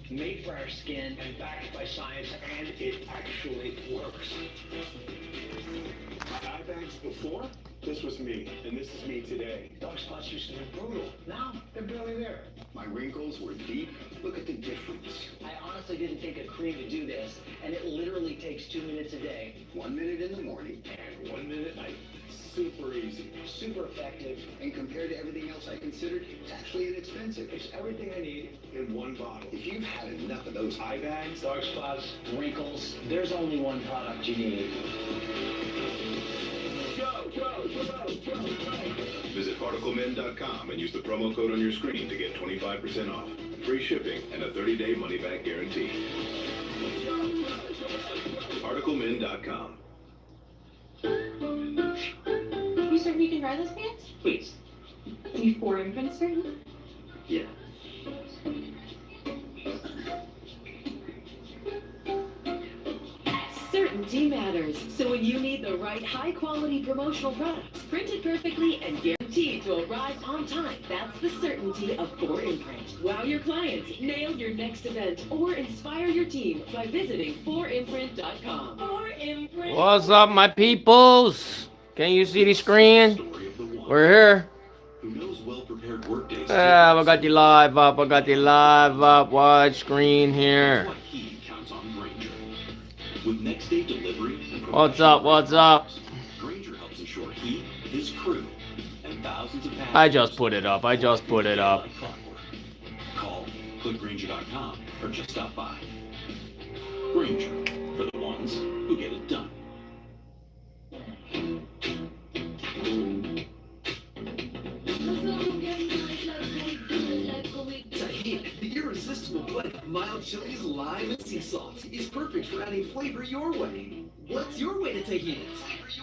made for our skin, and backed by science, and it actually works. Eye bags before? This was me, and this is me today. Dark spots used to be brutal. Now, they're barely there. My wrinkles were deep. Look at the difference. I honestly didn't think a cream would do this, and it literally takes 2 minutes a day. 1 minute in the morning and 1 minute at night. Super easy. Super effective. And compared to everything else I considered, it's actually inexpensive. It's everything I need in one bottle. If you've had enough of those eye bags, Dark spots, wrinkles, there's only one product you need. Visit ParticleMen.com and use the promo code on your screen to get 25% off, free shipping, and a 30-day money-back guarantee. ParticleMen.com. You certain you can dry those pants? Please. Are you 4-imprint certain? Yeah. Certainty matters. So when you need the right high-quality promotional products, printed perfectly and guaranteed to arrive on time, that's the certainty of 4imprint. Wow your clients, nail your next event, or inspire your team by visiting 4imprint.com. 4imprint. What's up, my peoples? Can you see the screen? We're here. Who knows well-prepared workdays? I got the live up. I got the live up. Watch screen here. That's why he counts on Granger. With next-day delivery and What's up? What's up? Granger helps ensure he, his crew, and thousands of passengers. I just put it up. I just put it up. Like clockwork. Call, click Granger.com, or just stop by. Granger, for the ones who get it done. Tahini, the irresistible blend of mild chilies, lime, and sea salt, is perfect for adding flavor your way. What's your way to tahini?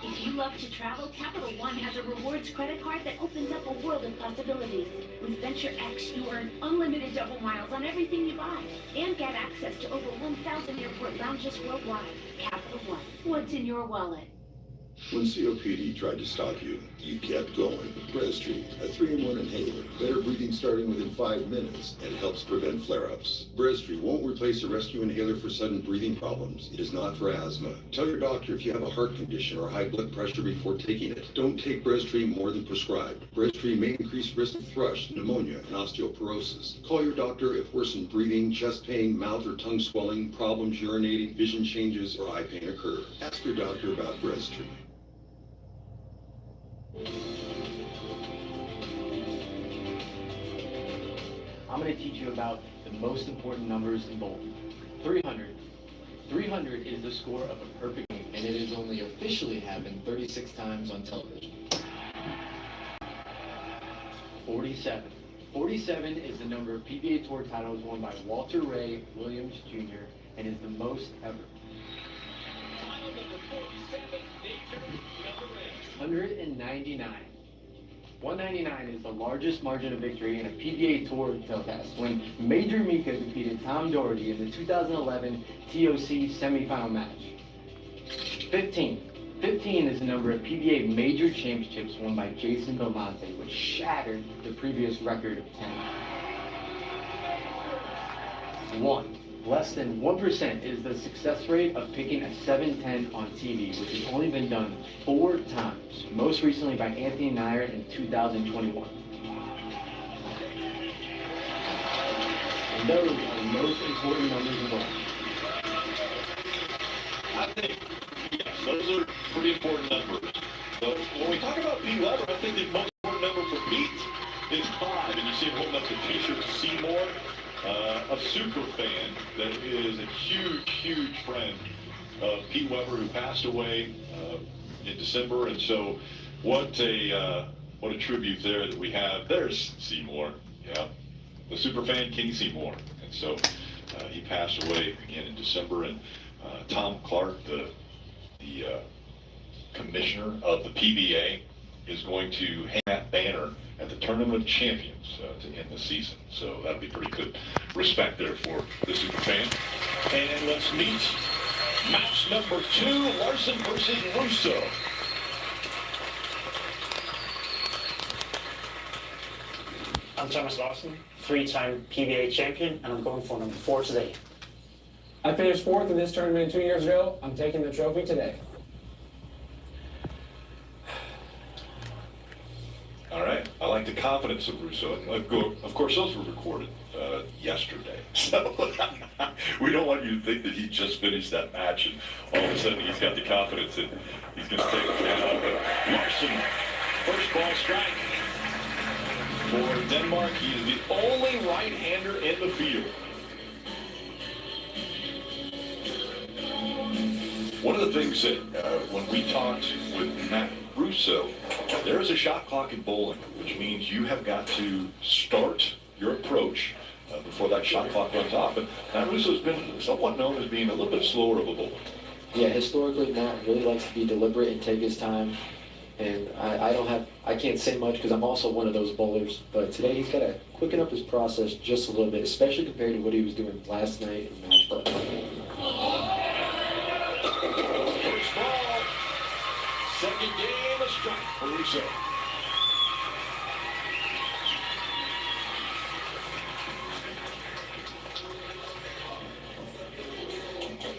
If you love to travel, Capital One has a rewards credit card that opens up a world of possibilities. With Venture X, you earn unlimited double miles on everything you buy and get access to over 1,000 airport lounges worldwide. Capital One, what's in your wallet? When COPD tried to stop you, you kept going. Breztri, a 3-in-1 inhaler. Better breathing starting within 5 minutes and helps prevent flare-ups. Breztri won't replace a rescue inhaler for sudden breathing problems. It is not for asthma. Tell your doctor if you have a heart condition or high blood pressure before taking it. Don't take Breztri more than prescribed. Breztri may increase risk of thrush, pneumonia, and osteoporosis. Call your doctor if worsened breathing, chest pain, mouth or tongue swelling, problems urinating, vision changes, or eye pain occur. Ask your doctor about Breztri. I'm going to teach you about the most important numbers in bowling. 300. 300 is the score of a perfect game, and it has only officially happened 36 times on television. 47. 47 is the number of PBA Tour titles won by Walter Ray Williams Jr. and is the most ever. 199. 199 is the largest margin of victory in a PBA Tour telecast when Major Mika defeated Tom Doherty in the 2011 TOC semifinal match. 15. 15 is the number of PBA Major Championships won by Jason Belmonte, which shattered the previous record of 10. 1. Less than 1% is the success rate of picking a 710 on TV, which has only been done 4 times, most recently by Anthony Nair in 2021. And those are the most important numbers in bowling. I think, yes, those are pretty important numbers. But when we talk about Pete Weber, I think the most important number for Pete is 5, and you see him holding up the t-shirt to Seymour. A super fan that is a huge, huge friend of Pete Weber, who passed away in December, and so what a tribute there that we have. There's Seymour, yeah, the super fan King Seymour, and so he passed away again in December. And Tom Clark, the commissioner of the PBA, is going to hang that banner at the Tournament of Champions to end the season. So that'll be pretty good respect there for the superfan. And let's meet match number 2, Larson versus Russo. I'm Thomas Larson, 3-time PBA champion, and I'm going for number 4 today. I finished 4th in this tournament 2 years ago. I'm taking the trophy today. All right. I like the confidence of Russo. Of course, those were recorded yesterday. So we don't want you to think that he just finished that match and all of a sudden he's got the confidence that he's going to take it down. But Larson, first ball strike for Denmark. He is the only right-hander in the field. One of the things that when we talked with Matt Russo, there is a shot clock in bowling, which means you have got to start your approach before that shot clock runs off. But Matt Russo's been somewhat known as being a little bit slower of a bowler. Yeah, historically, Matt really likes to be deliberate and take his time. And I can't say much because I'm also one of those bowlers. But today he's got to quicken up his process just a little bit, especially compared to what he was doing last night in match play. First ball, second game, a strike for Russo.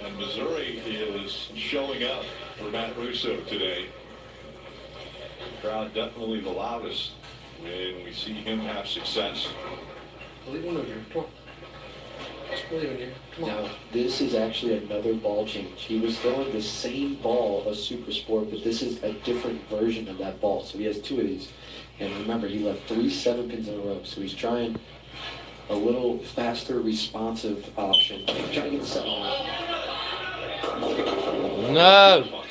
And Missouri is showing up for Matt Russo today. The crowd definitely the loudest when we see him have success. Believe one of you. Come on. Just believe in you. Come on. Now, this is actually another ball change. He was throwing the same ball of Super Sport, but this is a different version of that ball. So he has 2 of these. And remember, he left 3 7-pins in a row. So he's trying a little faster, responsive option. Trying to get the 7. No.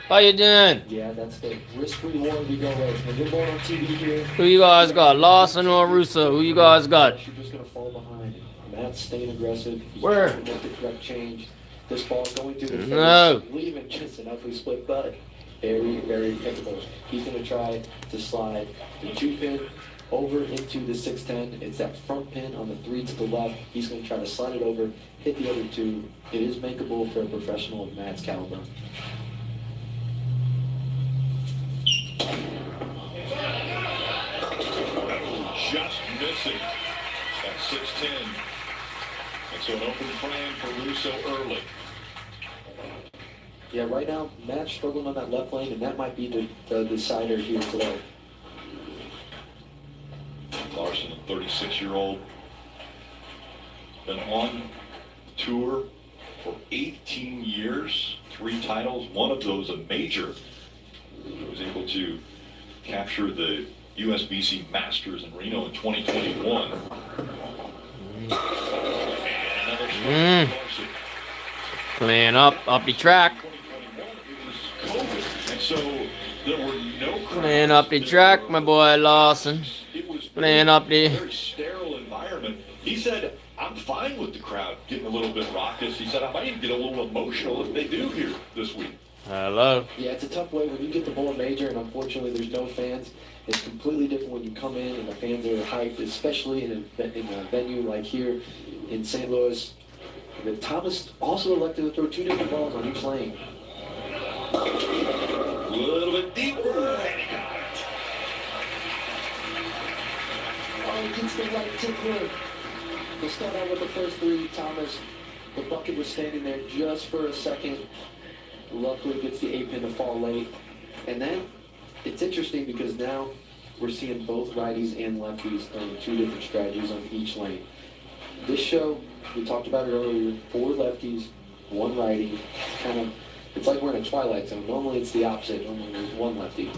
How you doing? Yeah, that's the risk reward we go with. And you're going on TV here. Who you guys got? Larson or Russo? Who you guys got? You're just going to fall behind. Matt's staying aggressive. He's Where? trying to make the correct change. This ball's going through the face. No. Leaving just an ugly split, but very, very pickable. He's going to try to slide the 2-pin over into the 6-10. It's that front pin on the 3 to the left. He's going to try to slide it over, hit the other 2. It is makeable for a professional of Matt's caliber. Just missing at 6'10". And so an open plan for Russo early. Yeah, right now, Matt's struggling on that left lane, and that might be the decider here today. Larson, a 36-year-old, been on the tour for 18 years, 3 titles, one of those a major. He was able to capture the USBC Masters in Reno in 2021. Playing up the track. And so there were no Playing up the track, my boy Larson. Playing up the... very sterile environment. He said, I'm fine with the crowd getting a little bit raucous. He said, I might even get a little emotional if they do here this week. Hello. Yeah, it's a tough way when you get the bowl major and unfortunately there's no fans. It's completely different when you come in and the fans are hyped, especially in a venue like here in St. Louis. But Thomas also elected to throw 2 different balls on each lane. A little bit deeper. Oh, gets the right tickler. We'll start out with the first 3. Thomas, the bucket was standing there just for a second. Luckily gets the 8-pin to fall late. And then it's interesting because now we're seeing both righties and lefties throwing 2 different strategies on each lane. This show, we talked about it earlier, 4 lefties, 1 righty. It's like we're in a twilight zone. Normally it's the opposite. Normally there's 1 lefty.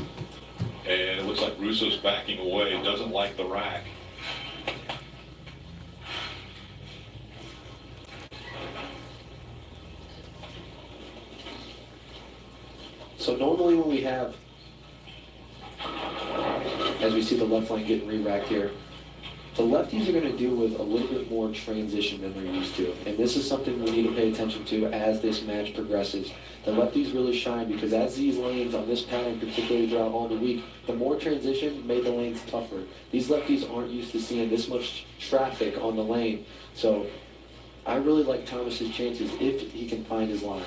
And it looks like Russo's backing away. Doesn't like the rack. So normally when we have, as we see the left lane getting re-racked here, the lefties are going to deal with a little bit more transition than they're used to. And this is something we need to pay attention to as this match progresses. The lefties really shine because as these lanes on this pattern, particularly throughout all the week, the more transition made the lanes tougher. These lefties aren't used to seeing this much traffic on the lane. So I really like Thomas's chances if he can find his line.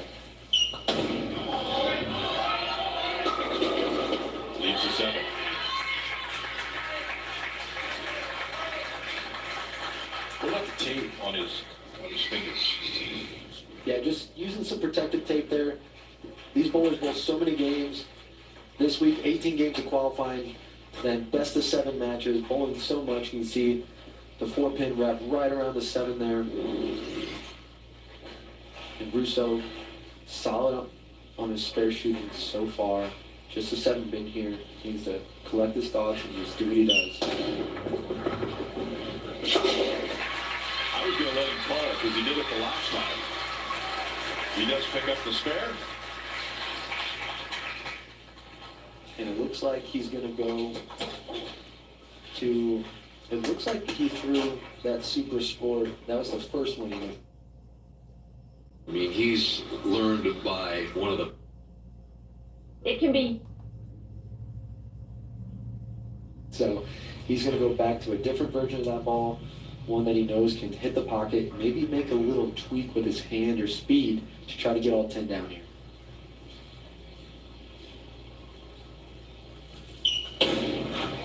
Leaves the 7. on his fingers. Yeah, just using some protective tape there. These bowlers bowl so many games. This week, 18 games of qualifying, then best of 7 matches, bowling so much. You can see the 4-pin wrap right around the 7 there. And Russo, solid on his spare shooting so far. Just a 7-pin here. He needs to collect his thoughts and just do what he does. I was going to let him call it because he did it the last time. He does pick up the spare. And it looks like he's going to go to, it looks like he threw that Super Sport. That was the first one he did. I mean, he's learned by one of the... It can be. So he's going to go back to a different version of that ball, one that he knows can hit the pocket, maybe make a little tweak with his hand or speed to try to get all 10 down here.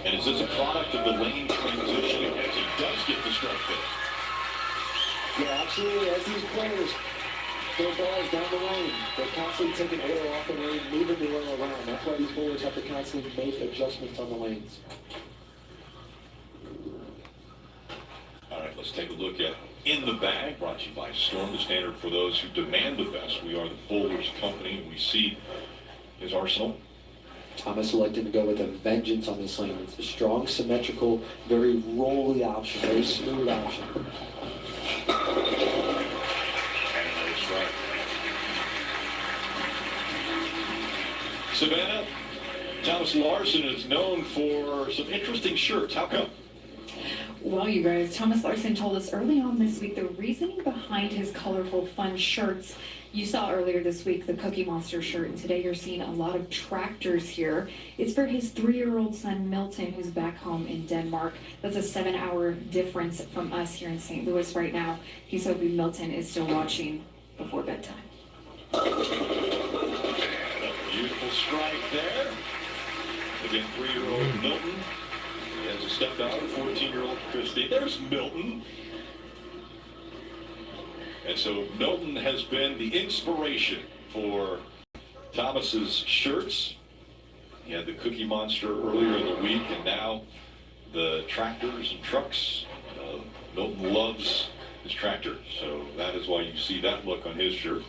And is this a product of the lane transitioning as he does get the strike there? Yeah, absolutely. As these players throw balls down the lane, they're constantly taking oil off the lane, moving the oil around. That's why these bowlers have to constantly make adjustments on the lanes. All right, let's take a look at In the Bag, brought to you by Storm, the standard for those who demand the best. We are the Bowlers Company, and we see his arsenal. Thomas elected to go with a vengeance on this lane. It's a strong, symmetrical, very rolly option, very smooth option. And another strike. Savannah, Thomas Larson is known for some interesting shirts. How come? Well, you guys, Thomas Larson told us early on this week the reasoning behind his colorful, fun shirts. You saw earlier this week the Cookie Monster shirt, and today you're seeing a lot of tractors here. It's for his 3-year-old son, Milton, who's back home in Denmark. That's a 7-hour difference from us here in St. Louis right now. He's hoping Milton is still watching before bedtime. And a beautiful strike there. Again, 3-year-old Milton. He has a stepdaughter, 14-year-old Christy. There's Milton. And so Milton has been the inspiration for Thomas's shirts. He had the Cookie Monster earlier in the week, and now the tractors and trucks. Milton loves his tractor, so that is why you see that look on his shirt.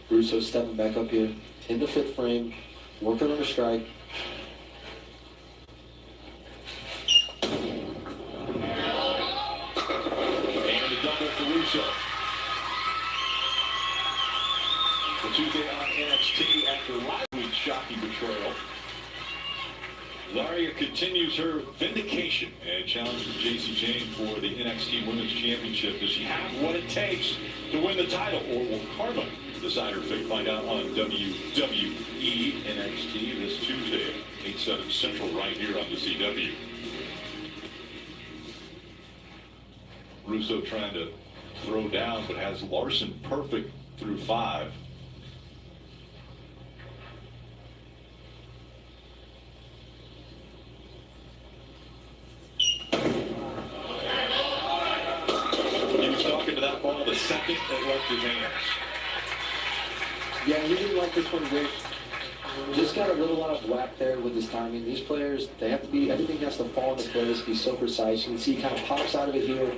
Russo stepping back up here in the 5th frame, working on a strike. The Tuesday on NXT after last week's shocking betrayal. Zaria continues her vindication and challenges Jacy Jayne for the NXT Women's Championship. Does she have what it takes to win the title, or will Karma decide her fate? Find out on WWE NXT this Tuesday at 8/7 Central right here on the CW. Russo trying to throw down, but has Larson perfect through 5. He was talking to that ball the second it left his hands. Yeah, he didn't like this one great. Just got a little out of whack there with his timing. These players, they have to be, everything has to fall into place, be so precise. You can see he kind of pops out of it here,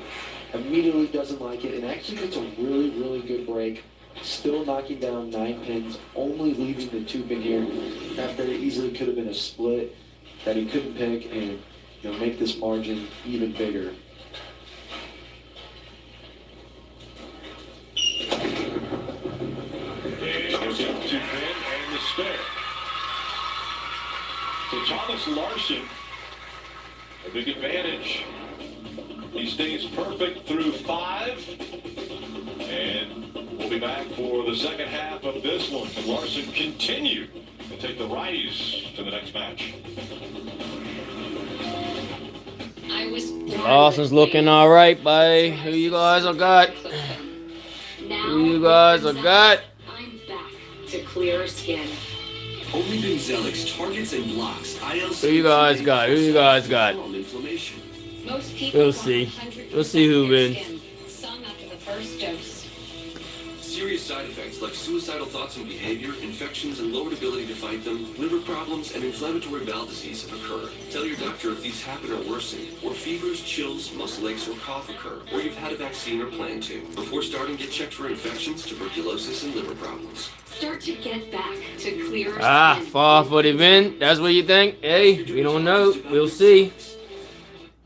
immediately doesn't like it, and actually gets a really, really good break. Still knocking down 9 pins, only leaving the 2-pin here after it easily could have been a split that he couldn't pick and make this margin even bigger. And there's the 2-pin and the spare. So Thomas Larson, a big advantage. He stays perfect through 5. And we'll be back for the second half of this one. Can Larson continue to take the righties to the next match? Larson's looking all right, buddy. Who you guys have got? Who you guys have got? I'm back to clearer skin. Only Benzelics targets and blocks IL-17. Who you guys got? Who you guys got? Inflammation. Most people We'll want see. 100% We'll see who clear wins. skin, some after the first dose. Serious side effects like suicidal thoughts and behavior, infections and lowered ability to fight them, liver problems, and inflammatory bowel disease occur. Tell your doctor if these happen or worsen, or fevers, chills, muscle aches, or cough occur, or you've had a vaccine or plan to. Before starting, get checked for infections, tuberculosis, and liver problems. Start to get back to clearer skin. Far for the win. That's what you think? Hey, we don't know. We'll see.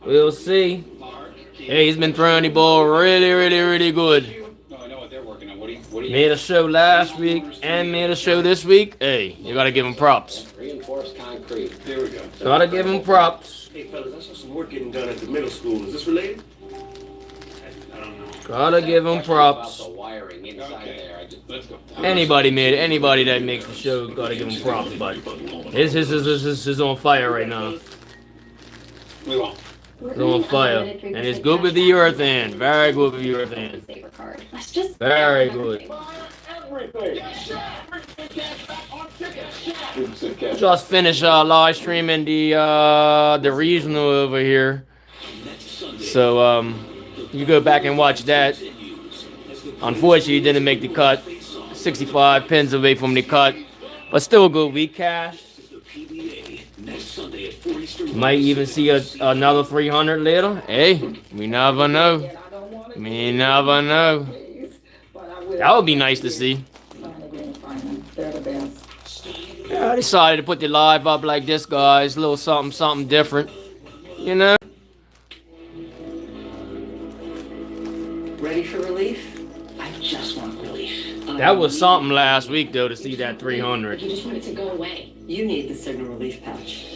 We'll see. Hey, he's been throwing the ball really, really, really good. Made a show last week and made a show this week. Hey, you gotta give him props. Reinforced concrete. There we go. Gotta give him props. Hey, fellas, I saw some work getting done at the middle school. Is this related? I don't know. Gotta give him props. About the wiring inside there. Let's go. Anybody that makes the show, gotta give him props. But his is on fire right now. We won't. It's on fire. And it's good with the urethane. Very good with the urethane. Very good. Just finished live streaming the regional over here. So you go back and watch that. Unfortunately, didn't make the cut. 65 pins away from the cut. But still a good week cash. Might even see another 300 later. Hey, we never know. We never know. That would be nice to see. Yeah, I decided to put the live up like this, guys. A little something different. You know? Ready for relief? I just want relief. That was something last week, though, to see that 300. You just want it to go away. You need the signal relief patch.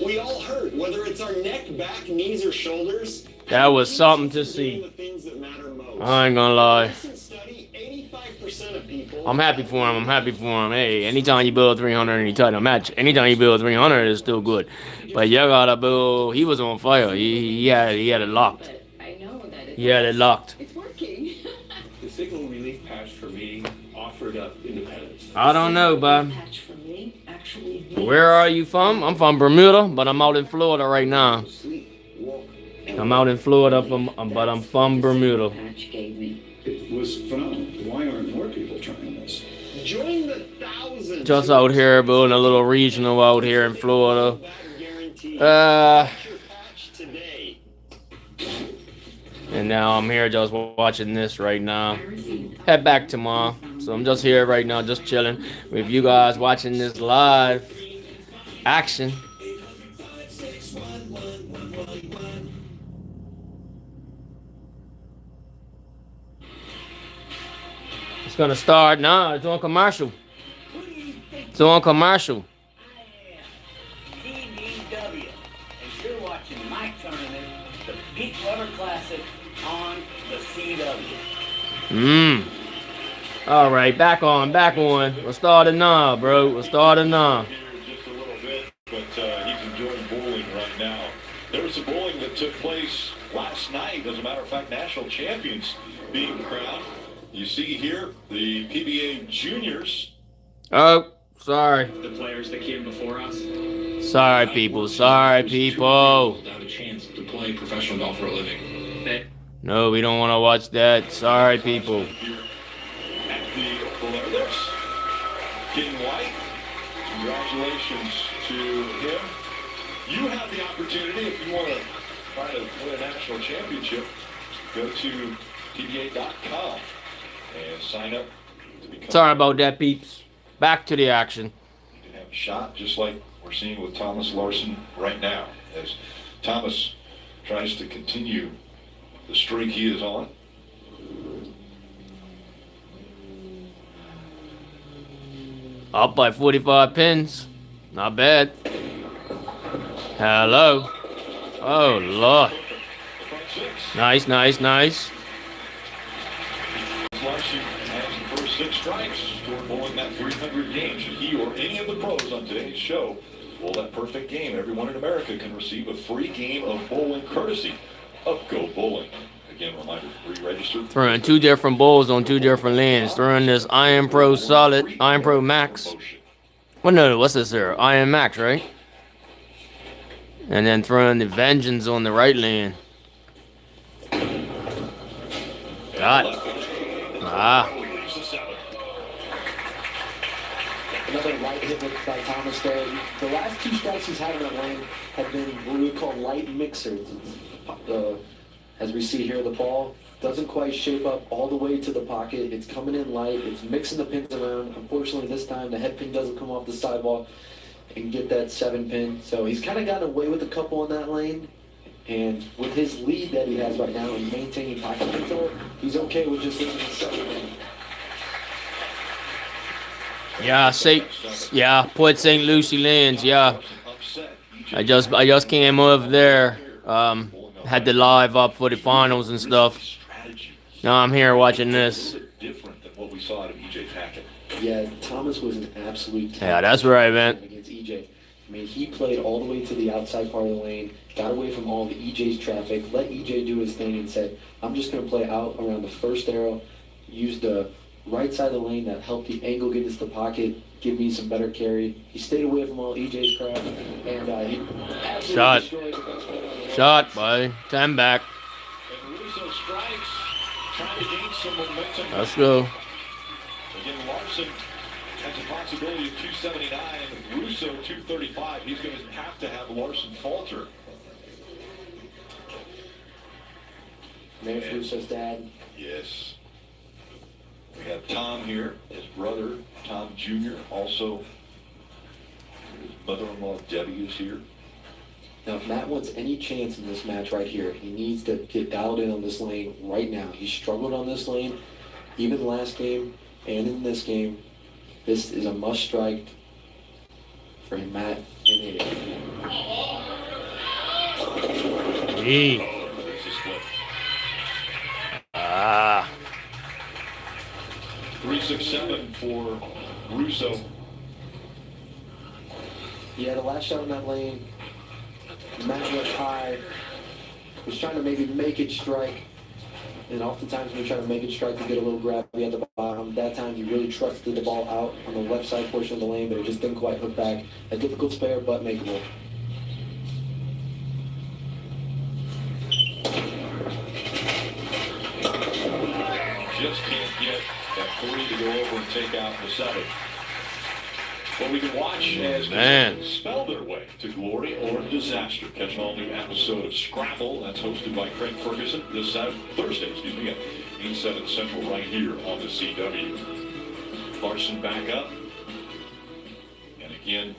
We all hurt, whether it's our neck, back, knees, or shoulders. That was something to see. I ain't gonna lie. I'm happy for him. I'm happy for him. Hey, anytime you build 300 and you tighten a match, anytime you build 300, it's still good. But you gotta build. He was on fire. He had it locked. He had it locked. It's working. The signal relief patch for me offered up independence. I don't know, bud. Patch for me actually. Where are you from? I'm from Bermuda, but I'm out in Florida right now. I'm out in Florida, but I'm from Bermuda. Patch gave me. It was phenomenal. Why aren't more people trying this? Join the thousands. Just out here building a little regional out here in Florida. And now I'm here just watching this right now. Head back tomorrow. So I'm just here right now, just chilling with you guys watching this live action. It's gonna start now. It's on commercial. It's on commercial. PBW, and you're watching my tournament, the Pete Weber Classic on the CW. All right, back on. We're starting now, bro. We're starting now. Just a little bit, but he's enjoying bowling right now. There was some bowling that took place last night. As a matter of fact, national champions being crowned. You see here the PBA juniors. Oh, sorry. The players that came before us. Sorry, people. Sorry, people. Without a chance to play professional golf for a living. No, we don't want to watch that. Sorry, people. At the Polaris, King White. Congratulations to him. You have the opportunity, if you want to try to win a national championship, go to PBA.com and sign up to become. Sorry about that, peeps. Back to the action. You can have a shot, just like we're seeing with Thomas Larson right now, as Thomas tries to continue the streak he is on. Up by 45 pins. Not bad. Hello. Oh, Lord. Nice. Larson has the first 6 strikes toward bowling that 300 games. Should he or any of the pros on today's show bowl that perfect game, everyone in America can receive a free game of bowling courtesy of Go Bowling. Again, reminder, re-register. Throwing 2 different bowls on 2 different lanes. Throwing this Iron Pro Solid, Iron Pro Max. Well, no, what's this here? Iron Max, right? And then throwing the Vengeance on the right lane. Shot. Ah. Another light hit by Thomas there. The last two strikes he's had in that lane have been what we would call light mixers. As we see here, the ball doesn't quite shape up all the way to the pocket. It's coming in light. It's mixing the pins around. Unfortunately, this time the head pin doesn't come off the sidewall and get that 7 pin. So he's kind of gotten away with a couple in that lane. And with his lead that he has right now and maintaining pocket control, he's okay with just hitting the 7 pin. Yeah, Port St. Lucie lands. Yeah, I just came over there. Had the live up for the finals and stuff. Now I'm here watching this. Different than what we saw out of EJ Packett. Yeah, Thomas was an absolute talent. Yeah, that's right, man. Against EJ. I mean, he played all the way to the outside part of the lane, got away from all of EJ's traffic, let EJ do his thing, and said, I'm just going to play out around the first arrow, use the right side of the lane that helped the angle get into the pocket, give me some better carry. He stayed away from all EJ's crap, and he absolutely destroyed the best player. Shot, buddy. 10 back. And Russo strikes, trying to gain some momentum. Let's go. Again, Larson has a possibility of 279, Russo 235. He's going to have Larson falter. There's Russo's dad. Yes. We have Tom here, his brother, Tom Jr., also his mother-in-law, Debbie, is here. Now, if Matt wants any chance in this match right here, he needs to get dialed in on this lane right now. He struggled on this lane, even last game and in this game. This is a must strike for Matt and Aiden. Ah. 3-6-7 for Russo. He had a last shot in that lane. Matt went high. Was trying to maybe make it strike. And oftentimes when you try to make it strike, you get a little grabby at the bottom. That time he really trusted the ball out on the left side portion of the lane, but it just didn't quite hook back. A difficult spare, but makeable. Just can't get that 3 to go over and take out the 7. Well, we can watch as they spell their way to glory or disaster. Catch an all-new episode of Scrabble. That's hosted by Craig Ferguson this Thursday, at 8/7 Central right here on the CW. Larson back up. And again,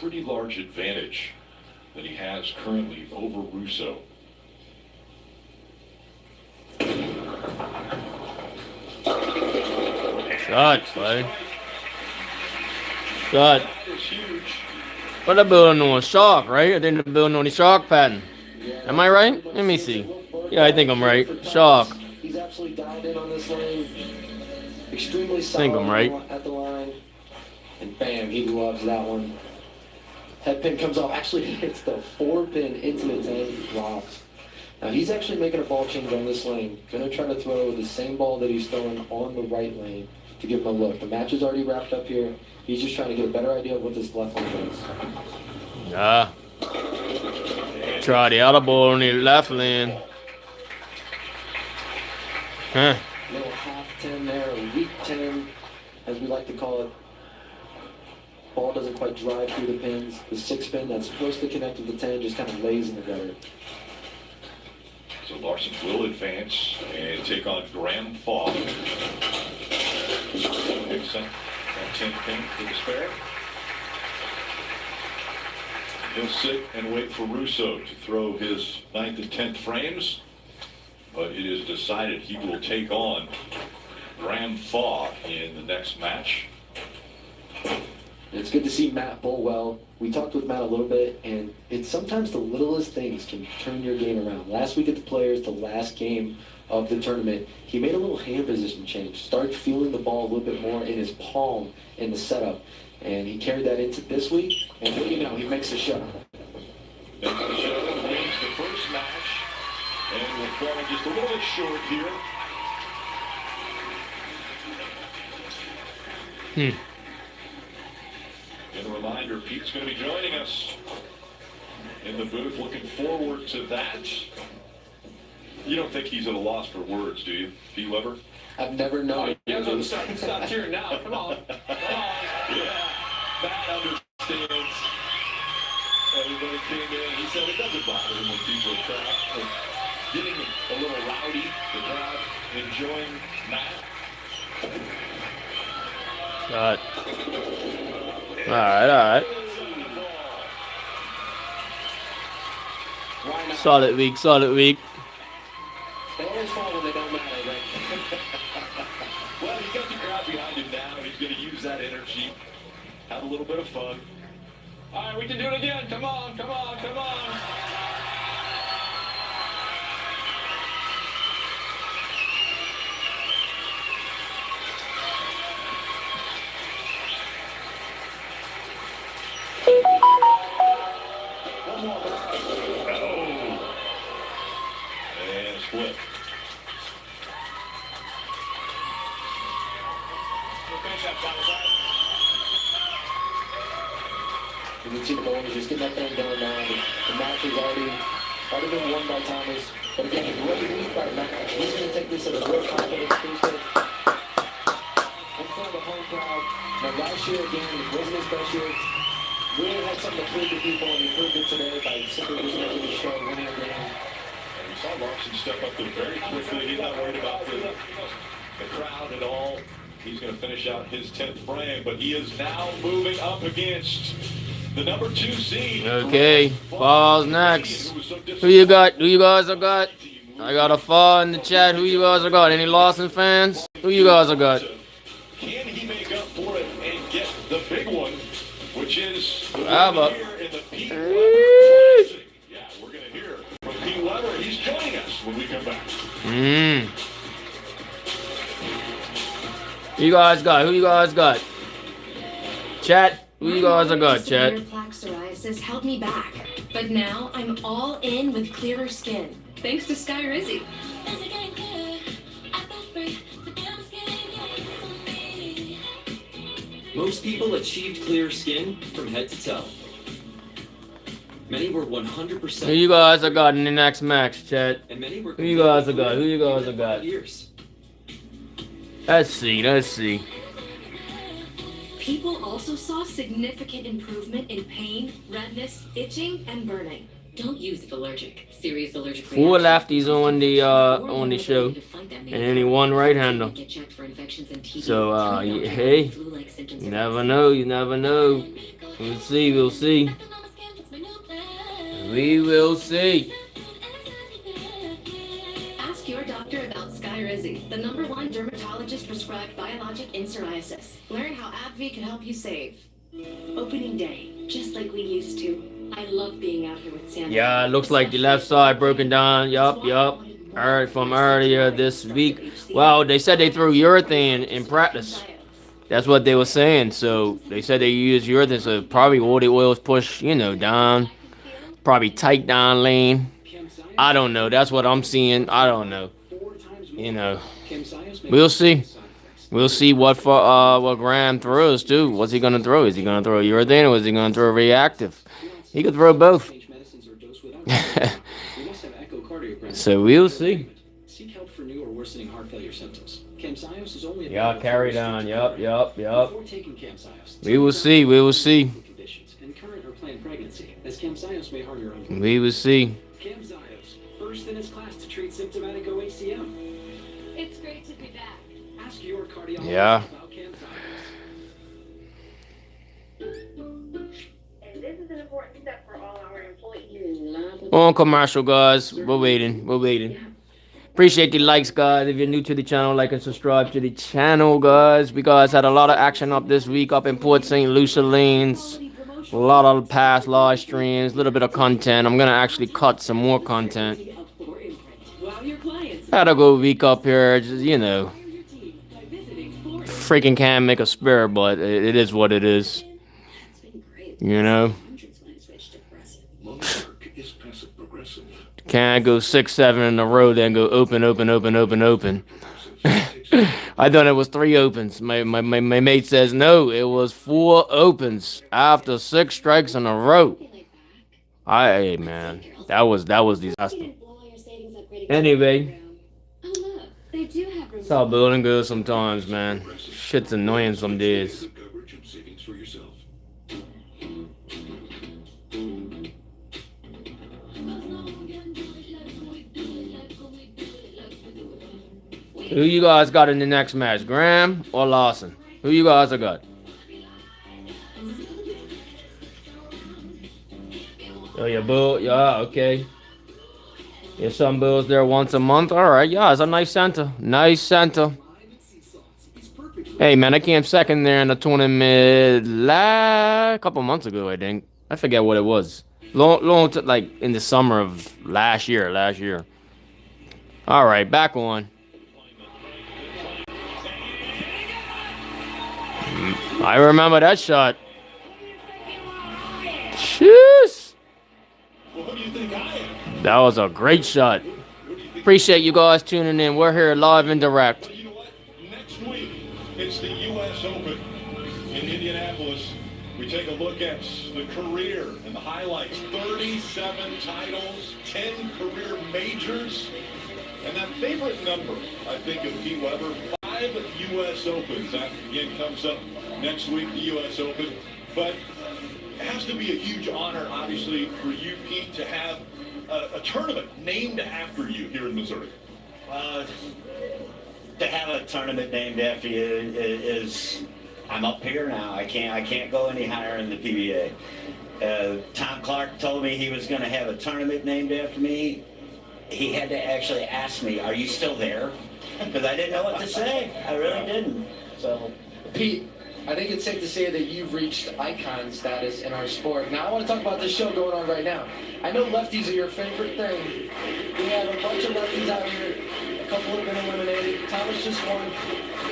pretty large advantage that he has currently over Russo. Shot, buddy. Shot. What they're building on? Shark, right? I think they're building on the shark pattern. Am I right? Let me see. Yeah, I think I'm right. Shark. He's absolutely dialed in on this lane. Extremely solid I think I'm right. at the line. And bam, he loves that one. Head pin comes off. Actually hits the 4 pin into the 10. Wow. Now he's actually making a ball change on this lane. Gonna try to throw the same ball that he's throwing on the right lane to give him a look. The match is already wrapped up here. He's just trying to get a better idea of what this left lane is. Yeah. Try the other ball on the left lane. Huh. Little half 10 there, a weak 10, as we like to call it. Ball doesn't quite drive through the pins. The 6 pin that's supposed to connect with the 10 just kind of lays in the gutter. So Larson will advance and take on Graham Fogg. Nixon on 10 pin for the spare. He'll sit and wait for Russo to throw his 9th and 10th frames, but it is decided he will take on Graham Fogg in the next match. It's good to see Matt bowl well. We talked with Matt a little bit, and it's sometimes the littlest things can turn your game around. Last week at the Players, the last game of the tournament, he made a little hand position change, started feeling the ball a little bit more in his palm in the setup, and he carried that into this week, and what do you know, he makes the shot. Makes the shot, wins the first match, and will fall just a little bit short here. And a reminder, Pete's going to be joining us in the booth. Looking forward to that. You don't think he's at a loss for words, do you? Pete Weber? I've never known. Stop cheering now. Come on. Yeah, Matt understands. Everybody came in. He said it doesn't bother him when people are getting a little rowdy. The crowd enjoying Matt. All right. Solid week. They always fall when they don't matter, right? Well, he's got the crowd behind him now, and he's going to use that energy, have a little bit of fun. All right, we can do it again. Come on. One more. And a split. You can see the ball is just getting that thing going now. The match has already been won by Thomas. But again, a great week by Matt. He's going to take this at a real confidence booster. In front of the home crowd. Now last year, again, it wasn't his best year. Really had something to prove to people, and he proved it today by simply just making the show, winning a game. And we saw Larson step up there very quickly. He's not worried about the crowd at all. He's going to finish out his 10th frame, but he is now moving up against the number 2 seed. Okay, Falls next. Who you got? Who you guys have got? I got a fall in the chat. Who you guys have got? Any Lawson fans? Who you guys have got? Can he make up for it and get the big one, which is the How about? here in the Pete Weber Classic? Yeah, we're going to hear from Pete Weber. He's joining us when we come back. Who you guys got? Who you guys got? Chat. Who you guys have got, chat? Severe plaque psoriasis held me back, but now I'm all in with clearer skin, thanks to Skyrizi. Most people achieved clear skin from head to toe. Many were 100%. Who you guys have got in the next match, chat? And many were Who you guys have got? Who you guys have got? 5 years. Let's see. People also saw significant improvement in pain, redness, itching, and burning. Don't use if allergic. Serious allergic 4 lefties on the show, and only 1 right-hander. So hey, you never know. We'll see. We will see. Ask your doctor about Skyrizi, the #1 dermatologist prescribed biologic in psoriasis. Learn how AbbVie can help you save. Opening day, just like we used to. I love being out here with Santa. Yeah, it looks like the left side broken down. Yup. Alright, from earlier this week. Well, they said they threw urethane in practice. That's what they were saying. So they said they used urethane, so probably all the oils push, down. Probably tight down lane. I don't know. That's what I'm seeing. I don't know. We'll see. We'll see what Graham throws too. What's he gonna throw? Is he gonna throw urethane or is he gonna throw reactive? He could throw both. So we'll see. Seek help for new or worsening heart failure symptoms. Camzyos is only Yeah, carry down. Yup. Before taking Camzyos, We will see. conditions and current or planned pregnancy, as Camzyos may harm your own. We will see. Camzyos, first in its class to treat symptomatic OHCM. It's great to be back. Ask your cardiologist Yeah. about Camzyos. And this is an important step for all our employees. On commercial, guys. We're waiting. Appreciate the likes, guys. If you're new to the channel, like and subscribe to the channel, guys. We guys had a lot of action up this week up in Port St. Lucie lanes. A lot of past live streams, a little bit of content. I'm gonna actually cut some more content. Had a good week up here, just freaking can't make a spare, but it is what it is. Can't go 6, 7 in a row, then go open. I thought it was 3 opens. My mate says no, it was 4 opens after 6 strikes in a row. Man, that was disaster. Anyway, Oh look, they do have it's all building good sometimes, man. Shit's annoying some days. Coverage and savings for yourself. Who you guys got in the next match, Graham or Lawson? Who you guys have got? Oh, your bull, yeah, okay. Your son builds there once a month. All right, yeah, it's a nice center. Nice center. Hey, man, I came second there in the tournament a couple months ago, I think. I forget what it was. Long like in the summer of last year. All right, back on. I remember that shot. Jeez. That was a great shot. Appreciate you guys tuning in. We're here live and direct. Next week, it's the U.S. Open in Indianapolis. We take a look at the career and the highlights. 37 titles, 10 career majors. And that favorite number, I think, of Pete Weber, 5 U.S. Opens. That, again, comes up next week, the U.S. Open. But it has to be a huge honor, obviously, for you, Pete, to have a tournament named after you here in Missouri. To have a tournament named after you is I'm up here now. I can't go any higher in the PBA. Tom Clark told me he was going to have a tournament named after me. He had to actually ask me, "Are you still there?" Because I didn't know what to say. I really didn't. So, Pete, I think it's safe to say that you've reached icon status in our sport. Now I want to talk about this show going on right now. I know lefties are your favorite thing. We have a bunch of lefties out here. A couple have been eliminated. Thomas just won.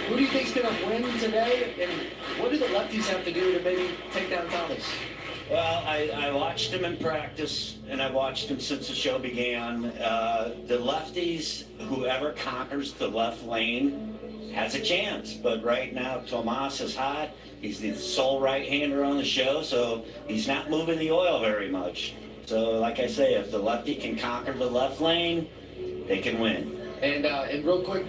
Who do you think's going to win today? And what do the lefties have to do to maybe take down Thomas? well, I watched him in practice, and I watched him since the show began. The lefties, whoever conquers the left lane, has a chance. But right now, Tomas is hot. He's the sole right-hander on the show, so he's not moving the oil very much. So, like I say, if the lefty can conquer the left lane, they can win. And real quick,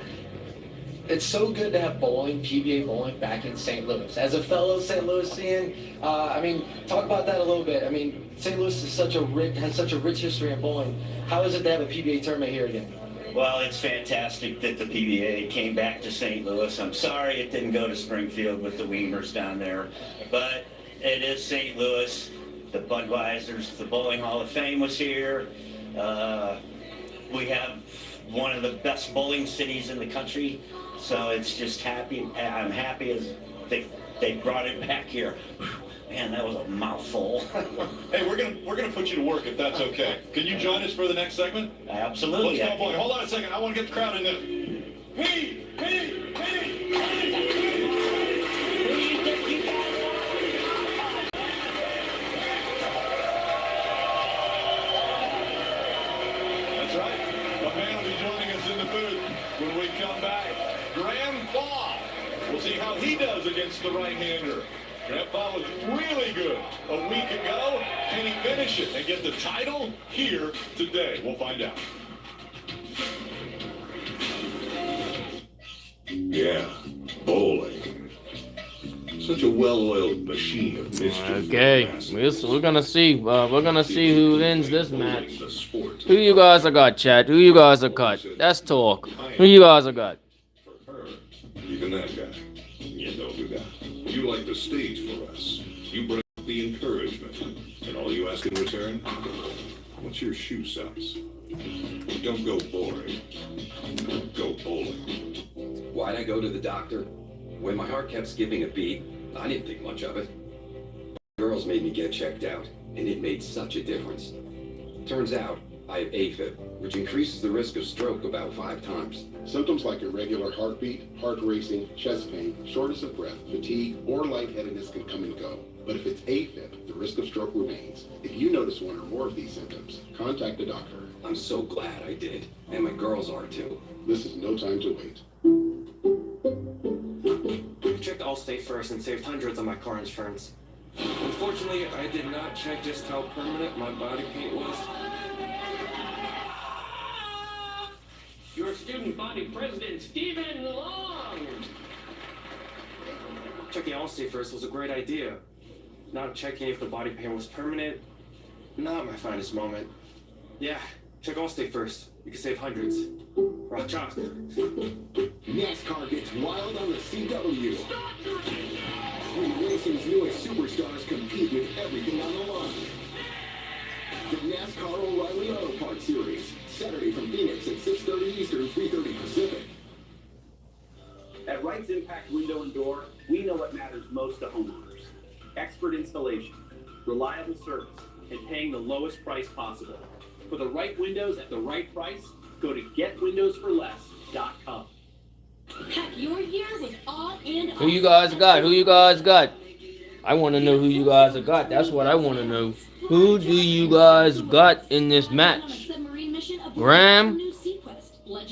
it's so good to have bowling, PBA bowling, back in St. Louis. As a fellow St. Louisian, I mean, talk about that a little bit. I mean, St. Louis is has such a rich history in bowling. How is it to have a PBA tournament here again? Well, it's fantastic that the PBA came back to St. Louis. I'm sorry it didn't go to Springfield with the Weimers down there, but it is St. Louis. The Budweisers, the Bowling Hall of Fame was here. We have one of the best bowling cities in the country, so it's just happy. I'm happy as they brought it back here. Man, that was a mouthful. Hey, we're gonna put you to work if that's okay. Can you join us for the next segment? Absolutely. Let's go, boy. Hold on a second. I want to get the crowd in there. Hey! That's right. A man will be joining us in the booth when we come back. Graham Fall. We'll see how he does against the right-hander. Graham Fall was really good a week ago. Can he finish it and get the title here today? We'll find out. Yeah, bowling. Such a well-oiled machine of mischief. Okay, we're gonna see. We're gonna see who wins this match. Who you guys have got, Chad? Who you guys have got? Let's talk. Who you guys have got? For her, even that guy. You know who that. You like the stage for us. You bring the encouragement. And all you ask in return? What's your shoe size? Don't go boring. Go bowling. Why'd I go to the doctor? When my heart kept skipping a beat, I didn't think much of it. Girls made me get checked out, and it made such a difference. Turns out, I have AFib, which increases the risk of stroke about 5 times. Symptoms like irregular heartbeat, heart racing, chest pain, shortness of breath, fatigue, or lightheadedness can come and go. But if it's AFib, the risk of stroke remains. If you notice one or more of these symptoms, contact a doctor. I'm so glad I did, and my girls are too. This is no time to wait. I checked Allstate first and saved hundreds on my car insurance. Unfortunately, I did not check just how permanent my body paint was. student body president, Stephen Long. Checking Allstate first was a great idea. Not checking if the body pain was permanent, not my finest moment. Yeah, check Allstate first. You can save hundreds. Rock chalk. NASCAR gets wild on the CW. Three racing's newest superstars compete with everything on the line. The NASCAR O'Reilly Auto Parts Series, Saturday from Phoenix at 6:30 Eastern, 3:30 Pacific. At Wright's Impact Window and Door, we know what matters most to homeowners. Expert installation, reliable service, and paying the lowest price possible. For the right windows at the right price, go to getwindowsforless.com. Heck, your year was all in. Who you guys got? Who you guys got? I want to know who you guys have got. That's what I want to know. Who do you guys got in this match? Graham,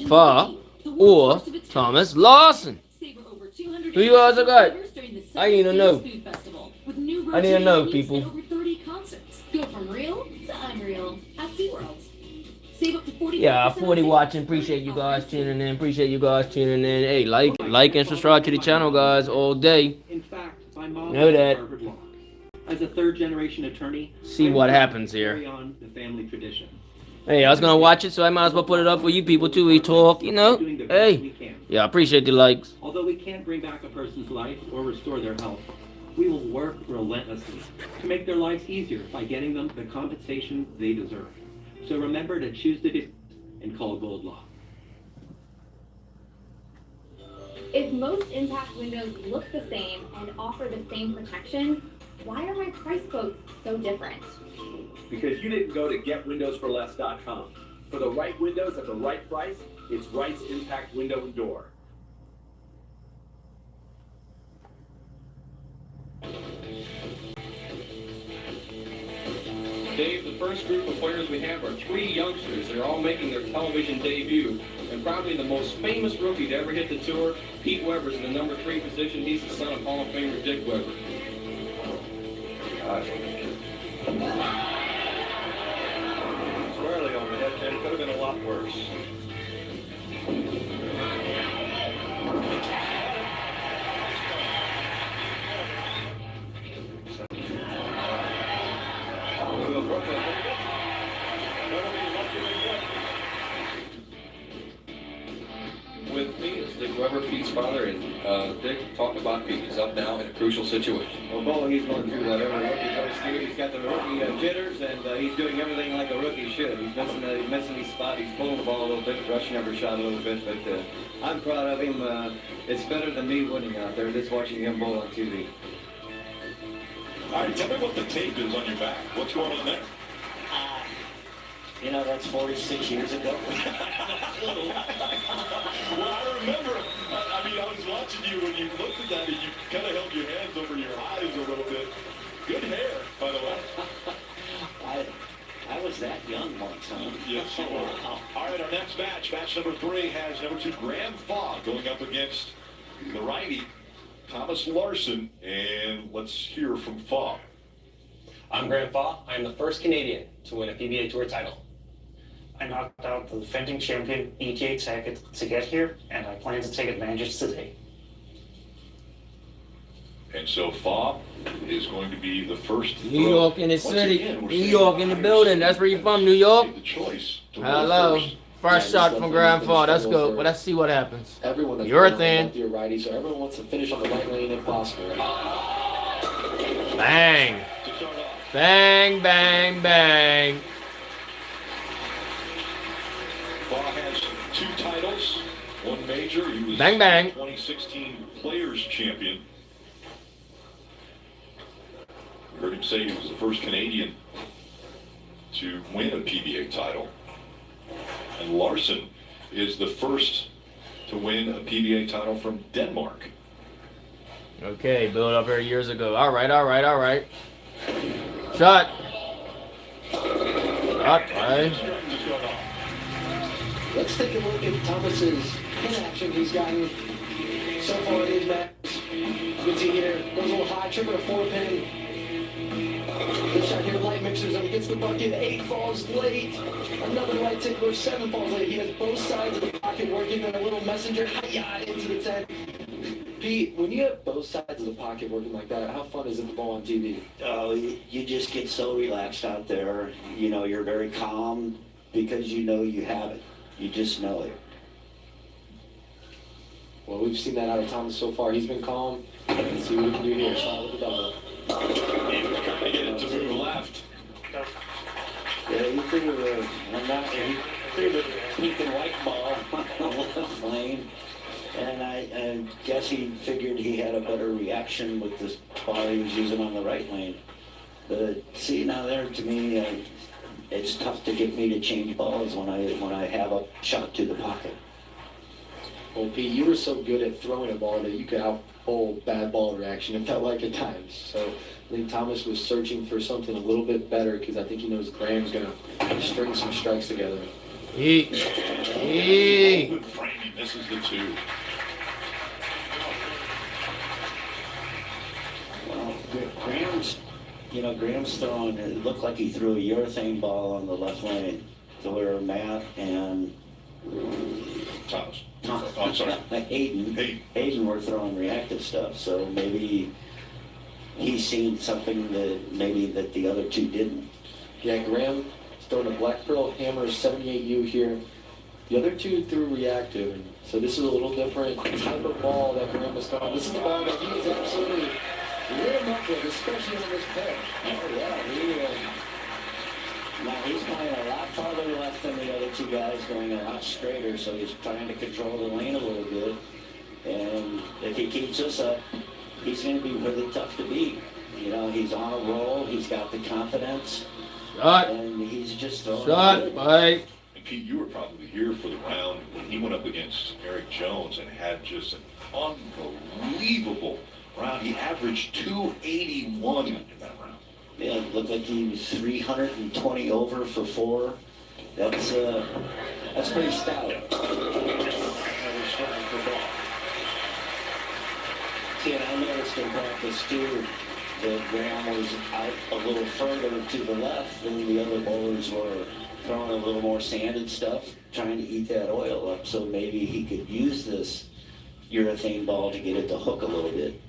Farr, or Thomas Lawson? Who you guys have got? I need to know. I need to know, people. Go from real to unreal at SeaWorld. Save up to 40%. Yeah, 40 watching. Appreciate you guys tuning in. Appreciate you guys tuning in. Hey, like and subscribe to the channel, guys, all day. In fact, my mom Know that. Harvard Law. As a third-generation attorney, See what happens here. carry on the family tradition. Hey, I was gonna watch it, so I might as well put it up for you people too. We talk, you know. Hey, yeah, I appreciate the likes. Although we can't bring back a person's life or restore their health, we will work relentlessly to make their lives easier by getting them the compensation they deserve. So remember to choose the difference and call Gold Law. If most impact windows look the same and offer the same protection, why are my price quotes so different? Because you didn't go to getwindowsforless.com. For the right windows at the right price, it's Wright's Impact Window and Door. Dave, the first group of players we have are three youngsters. They're all making their television debut. And probably the most famous rookie to ever hit the tour, Pete Weber's in the number 3 position. He's the son of Hall of Famer Dick Weber. Squarely on the head, and it could have been a lot worse. With me is Dick Weber, Pete's father, and Dick, talk about Pete. He's up now in a crucial situation. Well, Bo, he's going through what every rookie goes through. He's got the rookie jitters, and he's doing everything like a rookie should. He's missing his spot. He's pulling the ball a little bit, rushing every shot a little bit, but I'm proud of him. It's better than me winning out there, just watching him bowl on TV. All right, tell me what the tape is on your back. What's going on there? You know, that's 46 years ago. Well, I remember, I mean, I was watching you when you looked at that and you kind of held your hands over your eyes a little bit. Good hair, by the way. I was that young once, huh? Yes, you were. All right, our next match, match number 3, has number 2, Graham Farr, going up against the righty, Thomas Larson. And let's hear from Farr. I'm Graham Farr. I'm the first Canadian to win a PBA Tour title. I knocked out the defending champion ETA Tackett to get here, and I plan to take advantage today. And so Farr is going to be the first. New York in the city. New York in the building. That's where you're from, New York? Hello. First shot from Graham Farr. Let's go. Well, let's see what happens. Everyone that's Urethane. righty, so everyone wants to finish on the right lane if possible. Bang. Bang, bang, bang. Farr has 2 titles, 1 major. He was Bang, bang. 2016 Players Champion. You heard him say he was the first Canadian to win a PBA title. And Larson is the first to win a PBA title from Denmark. Okay, build up here years ago. All right, all right, all right. Shot. Right. Let's take a look at Thomas's pin action he's gotten so far in his match. You can see here, goes a little high, trigger a 4-pin. This shot here, light mixers him, gets the bucket, 8 falls late. Another light tickler, 7 falls late. He has both sides of the pocket working. messenger, hi-ya, into the 10. Pete, when you have both sides of the pocket working like that, how fun is it to ball on TV? Oh, you just get so relaxed out there. You know, you're very calm because you know you have it. You just know it. Well, we've seen that out of Thomas so far. He's been calm. Let's see what we can do here. Slide with the double. He was trying to get it to move left. Yeah, he threw he threw the pink and white ball on the left lane. And I guess he figured he had a better reaction with this ball he was using on the right lane. But see, now there, to me, it's tough to get me to change balls when I have a shot to the pocket. Well, Pete, you were so good at throwing a ball that you could out-bowl bad ball reaction, it felt like at times. So I think Thomas was searching for something a little bit better because I think he knows Graham's going to string some strikes together. Open framing, this is the 2. Well, Graham's throwing, it looked like he threw a urethane ball on the left lane to where Matt and Thomas. I'm sorry. Hayden were throwing reactive stuff, so maybe he's seen something that the other two didn't. Yeah, Graham is throwing a Black Pearl Hammer 78U here. The other two threw reactive, and so this is a little different type of ball that Graham is throwing. This is the ball that he is absolutely lit him up with, especially on this pair. Oh yeah, now he's going a lot farther left than the other two guys, going a lot straighter, so he's trying to control the lane a little bit. And if he keeps this up, he's going to be really tough to beat. You know, he's on a roll, he's got the confidence, and he's just throwing good. And Pete, you were probably here for the round when he went up against Eric Jones and had just an unbelievable round. He averaged 281 in that round. Yeah, it looked like he was 320 over for 4. That's pretty stout. See, and I noticed in practice too that Graham was out a little further to the left than the other bowlers were, throwing a little more sanded stuff, trying to eat that oil up, so maybe he could use this urethane ball to get it to hook a little bit.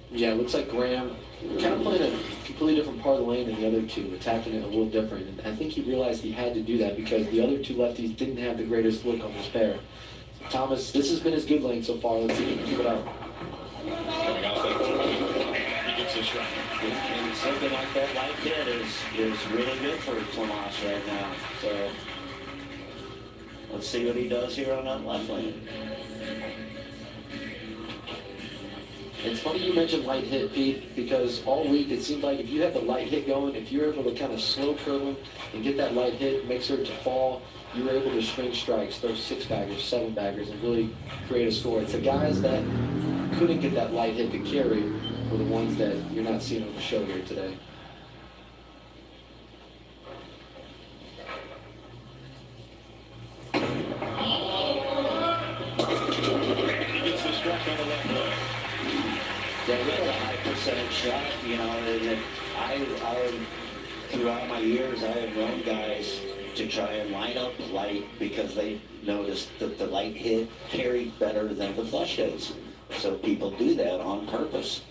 Yeah, it looks like Graham kind of playing a completely different part of the lane than the other two, attacking it a little different. And I think he realized he had to do that because the other two lefties didn't have the greatest look on this pair. So Thomas, this has been his good lane so far. Let's see if he can keep it up. Coming out that he gets this right. And something like that light hit is really good for Tomas right now. So let's see what he does here on that left lane. It's funny you mentioned light hit, Pete, because all week it seemed like if you had the light hit going, if you're able to kind of slow curve him and get that light hit, make sure to fall, you were able to string strikes, throw 6-baggers, 7-baggers, and really create a score. It's the guys that couldn't get that light hit to carry were the ones that you're not seeing on the show here today. He gets the strike on the left leg. Yeah, we got a high percentage shot, you know, and I throughout my years, I have known guys to try and line up light because they noticed that the light hit carried better than the flush hits. So people do that on purpose.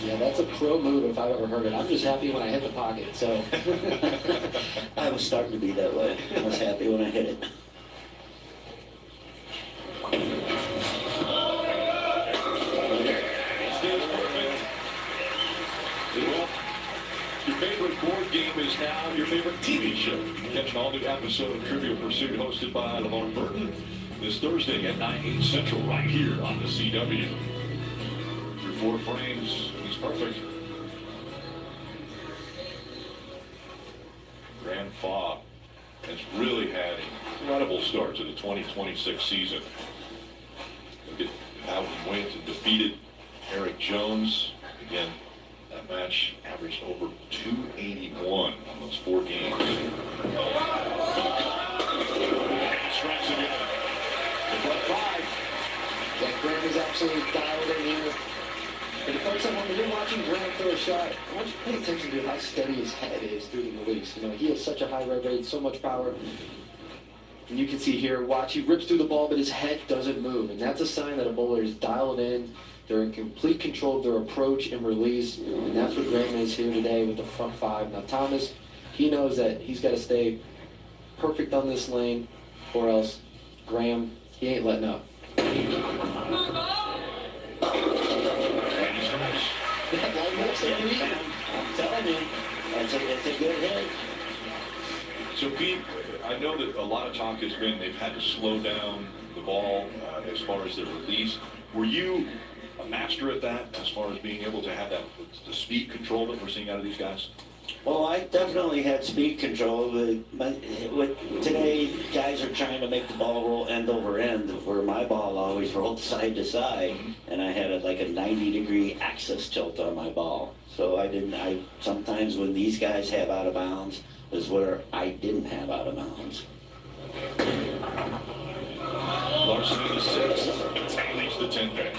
Yeah, that's a pro move if I've ever heard it. I'm just happy when I hit the pocket, so. I was starting to be that way. I was happy when I hit it. Your favorite board game is now your favorite TV show. Catch an all-new episode of Trivial Pursuit hosted by Lamar Burton this Thursday at 9/8 Central right here on the CW. Through 4 frames, he's perfect. Grand Fob has really had an incredible start to the 2026 season. Look at how he went and defeated Eric Jones. Again, that match averaged over 281 on those 4 games. Strikes again. The front 5. Yeah, Graham is absolutely dialed in here. And folks, when you're watching Graham throw a shot, I want you to pay attention to how steady his head is through the release. You know, he has such a high rev rate, so much power. And you can see here, watch, he rips through the ball, but his head doesn't move. And that's a sign that a bowler is dialed in. They're in complete control of their approach and release. And that's what Graham is here today with the front five. Now, Thomas, he knows that he's got to stay perfect on this lane, or else Graham, he ain't letting up. I'm telling you, it's a good hit. So, Pete, I know that a lot of talk has been they've had to slow down the ball as far as the release. Were you a master at that as far as being able to have that the speed control that we're seeing out of these guys? Well, I definitely had speed control, but today guys are trying to make the ball roll end over end, where my ball always rolled side to side, and I had like a 90-degree axis tilt on my ball. So I sometimes when these guys have out of bounds is where I didn't have out of bounds. Larson in the sixth, leaves the 10th pin.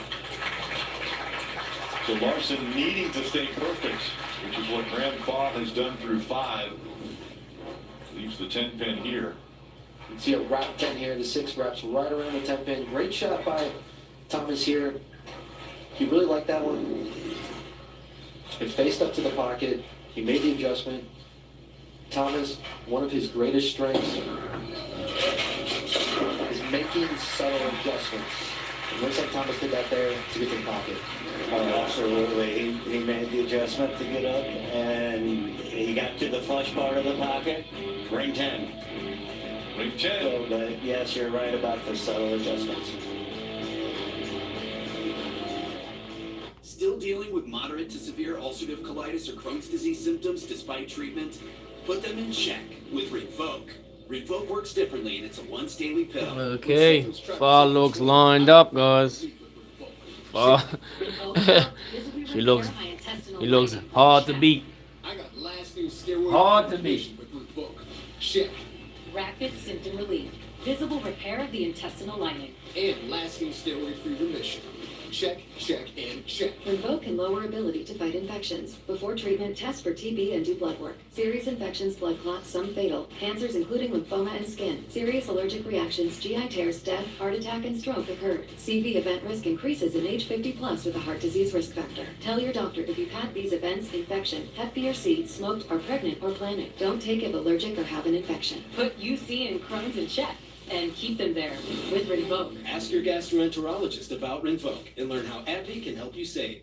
So Larson needing to stay perfect, which is what Graham Faugh has done through 5. Leaves the 10 pin here. You can see a wrap 10 here, the 6 wraps right around the 10 pin. Great shot by Thomas here. He really liked that one. It faced up to the pocket. He made the adjustment. Thomas, one of his greatest strengths is making subtle adjustments. It looks like Thomas did that there to get to the pocket. Absolutely. He made the adjustment to get up, and he got to the flush part of the pocket. Ring 10. Ring 10. So, but yes, you're right about the subtle adjustments. Still dealing with moderate to severe ulcerative colitis or Crohn's disease symptoms despite treatment? Put them in check with Rinvoq. Rinvoq works differently, and it's a once daily pill. Okay, Faugh looks lined up, guys. Faugh. He looks hard to beat. I got last new steroid Hard to beat. with Rinvoq. Check. Rapid symptom relief. Visible repair of the intestinal lining. And lasting steroid-free remission. Check, check, and check. Rinvoq can lower ability to fight infections. Before treatment, test for TB and do blood work. Serious infections, blood clots, some fatal. Cancers including lymphoma and skin. Serious allergic reactions, GI tears, death, heart attack, and stroke occurred. CV event risk increases in age 50 plus with a heart disease risk factor. Tell your doctor if you've had these events, infection, Hep B or C, smoked, are pregnant, or planning. Don't take if allergic or have an infection. Put UC and Crohn's in check and keep them there with Rinvoq. Ask your gastroenterologist about Rinvoq and learn how AbbVie can help you save.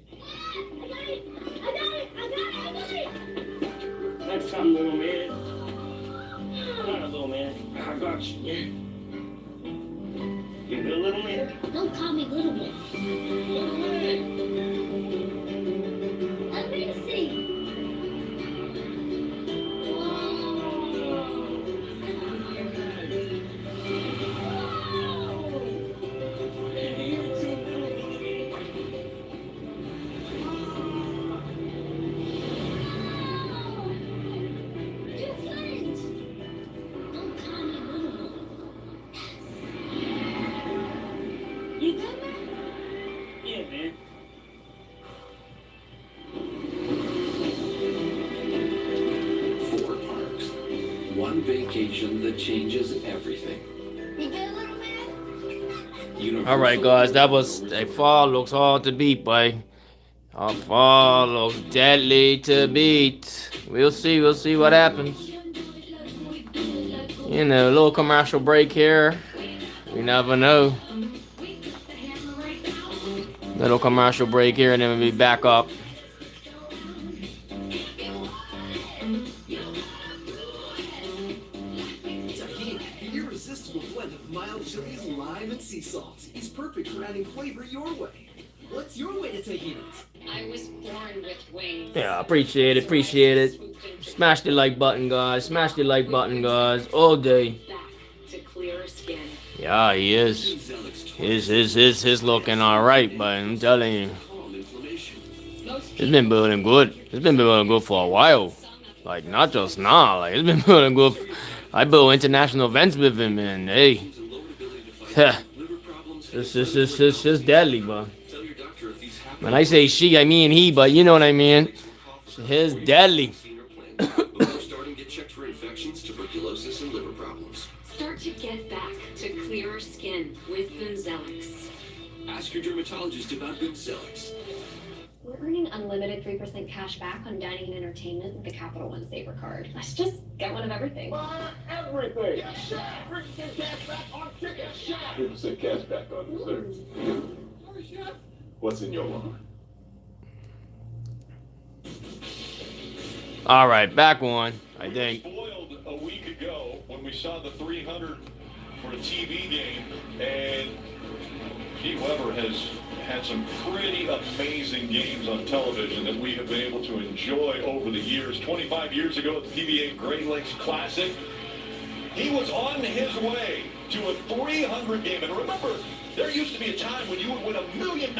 Next time, little man. All right, little man. I got you. Yeah. You good, little man? Don't call me little man. Little man. Let me see. You good, man? Yeah, man. Four parks. One vacation that changes everything. You good, little man? All right, guys, that was a Faugh looks hard to beat, boy. Faugh looks deadly to beat. We'll see what happens. You know, a little commercial break here. We never know. Little commercial break here, and then we'll be back up. Tahini, the irresistible blend of mild chilies, lime, and sea salt. Is perfect for adding flavor your way. What's your way to tahini? I was born with wings. Yeah, appreciate it. Smash the like button, guys. Smash the like button, guys. All day. Back to clearer skin. Yeah, he is. He's looking alright, but I'm telling you. It's been building good. It's been building good for a while. Like, not just now. Like, it's been building good. I built international events with him, and hey. It's deadly, bro. When I say she, I mean he, but you know what I mean. His deadly. Starting to get checked for infections, tuberculosis, and liver problems. Start to get back to clearer skin with Gunzelix. Ask your dermatologist about Gunzelix. We're earning unlimited 3% cash back on dining and entertainment with the Capital One Saver card. Let's just get one of everything. Everything. 3% cash back on chicken. 3% cash back on desserts. What's in your wallet? All right, back one, I think. Spoiled a week ago when we saw the 300 for a TV game, and Pete Weber has had some pretty amazing games on television that we have been able to enjoy over the years. 25 years ago at the PBA Great Lakes Classic, he was on his way to a 300 game. And remember, there used to be a time when you would win $1 million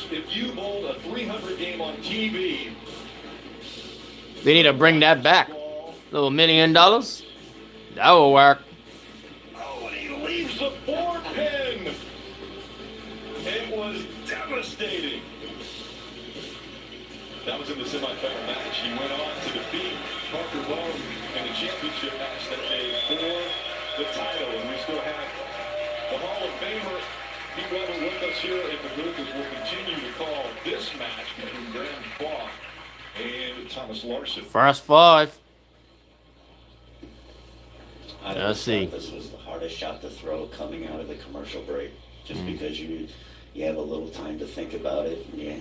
if you bowled a 300 game on TV. They need to bring that back. Little $1 million. That will work. Oh, and he leaves the 4-pin. It was devastating. That was in the semifinal match. He went on to defeat Parker Bone in the championship match that day for the title. And we still have the Hall of Famer Pete Weber with us here in the booth as we'll continue to call this match between Graham Clark and Thomas Larson. First 5. I Let's see. thought this was the hardest shot to throw coming out of the commercial break, just because you have a little time to think about it. Yeah.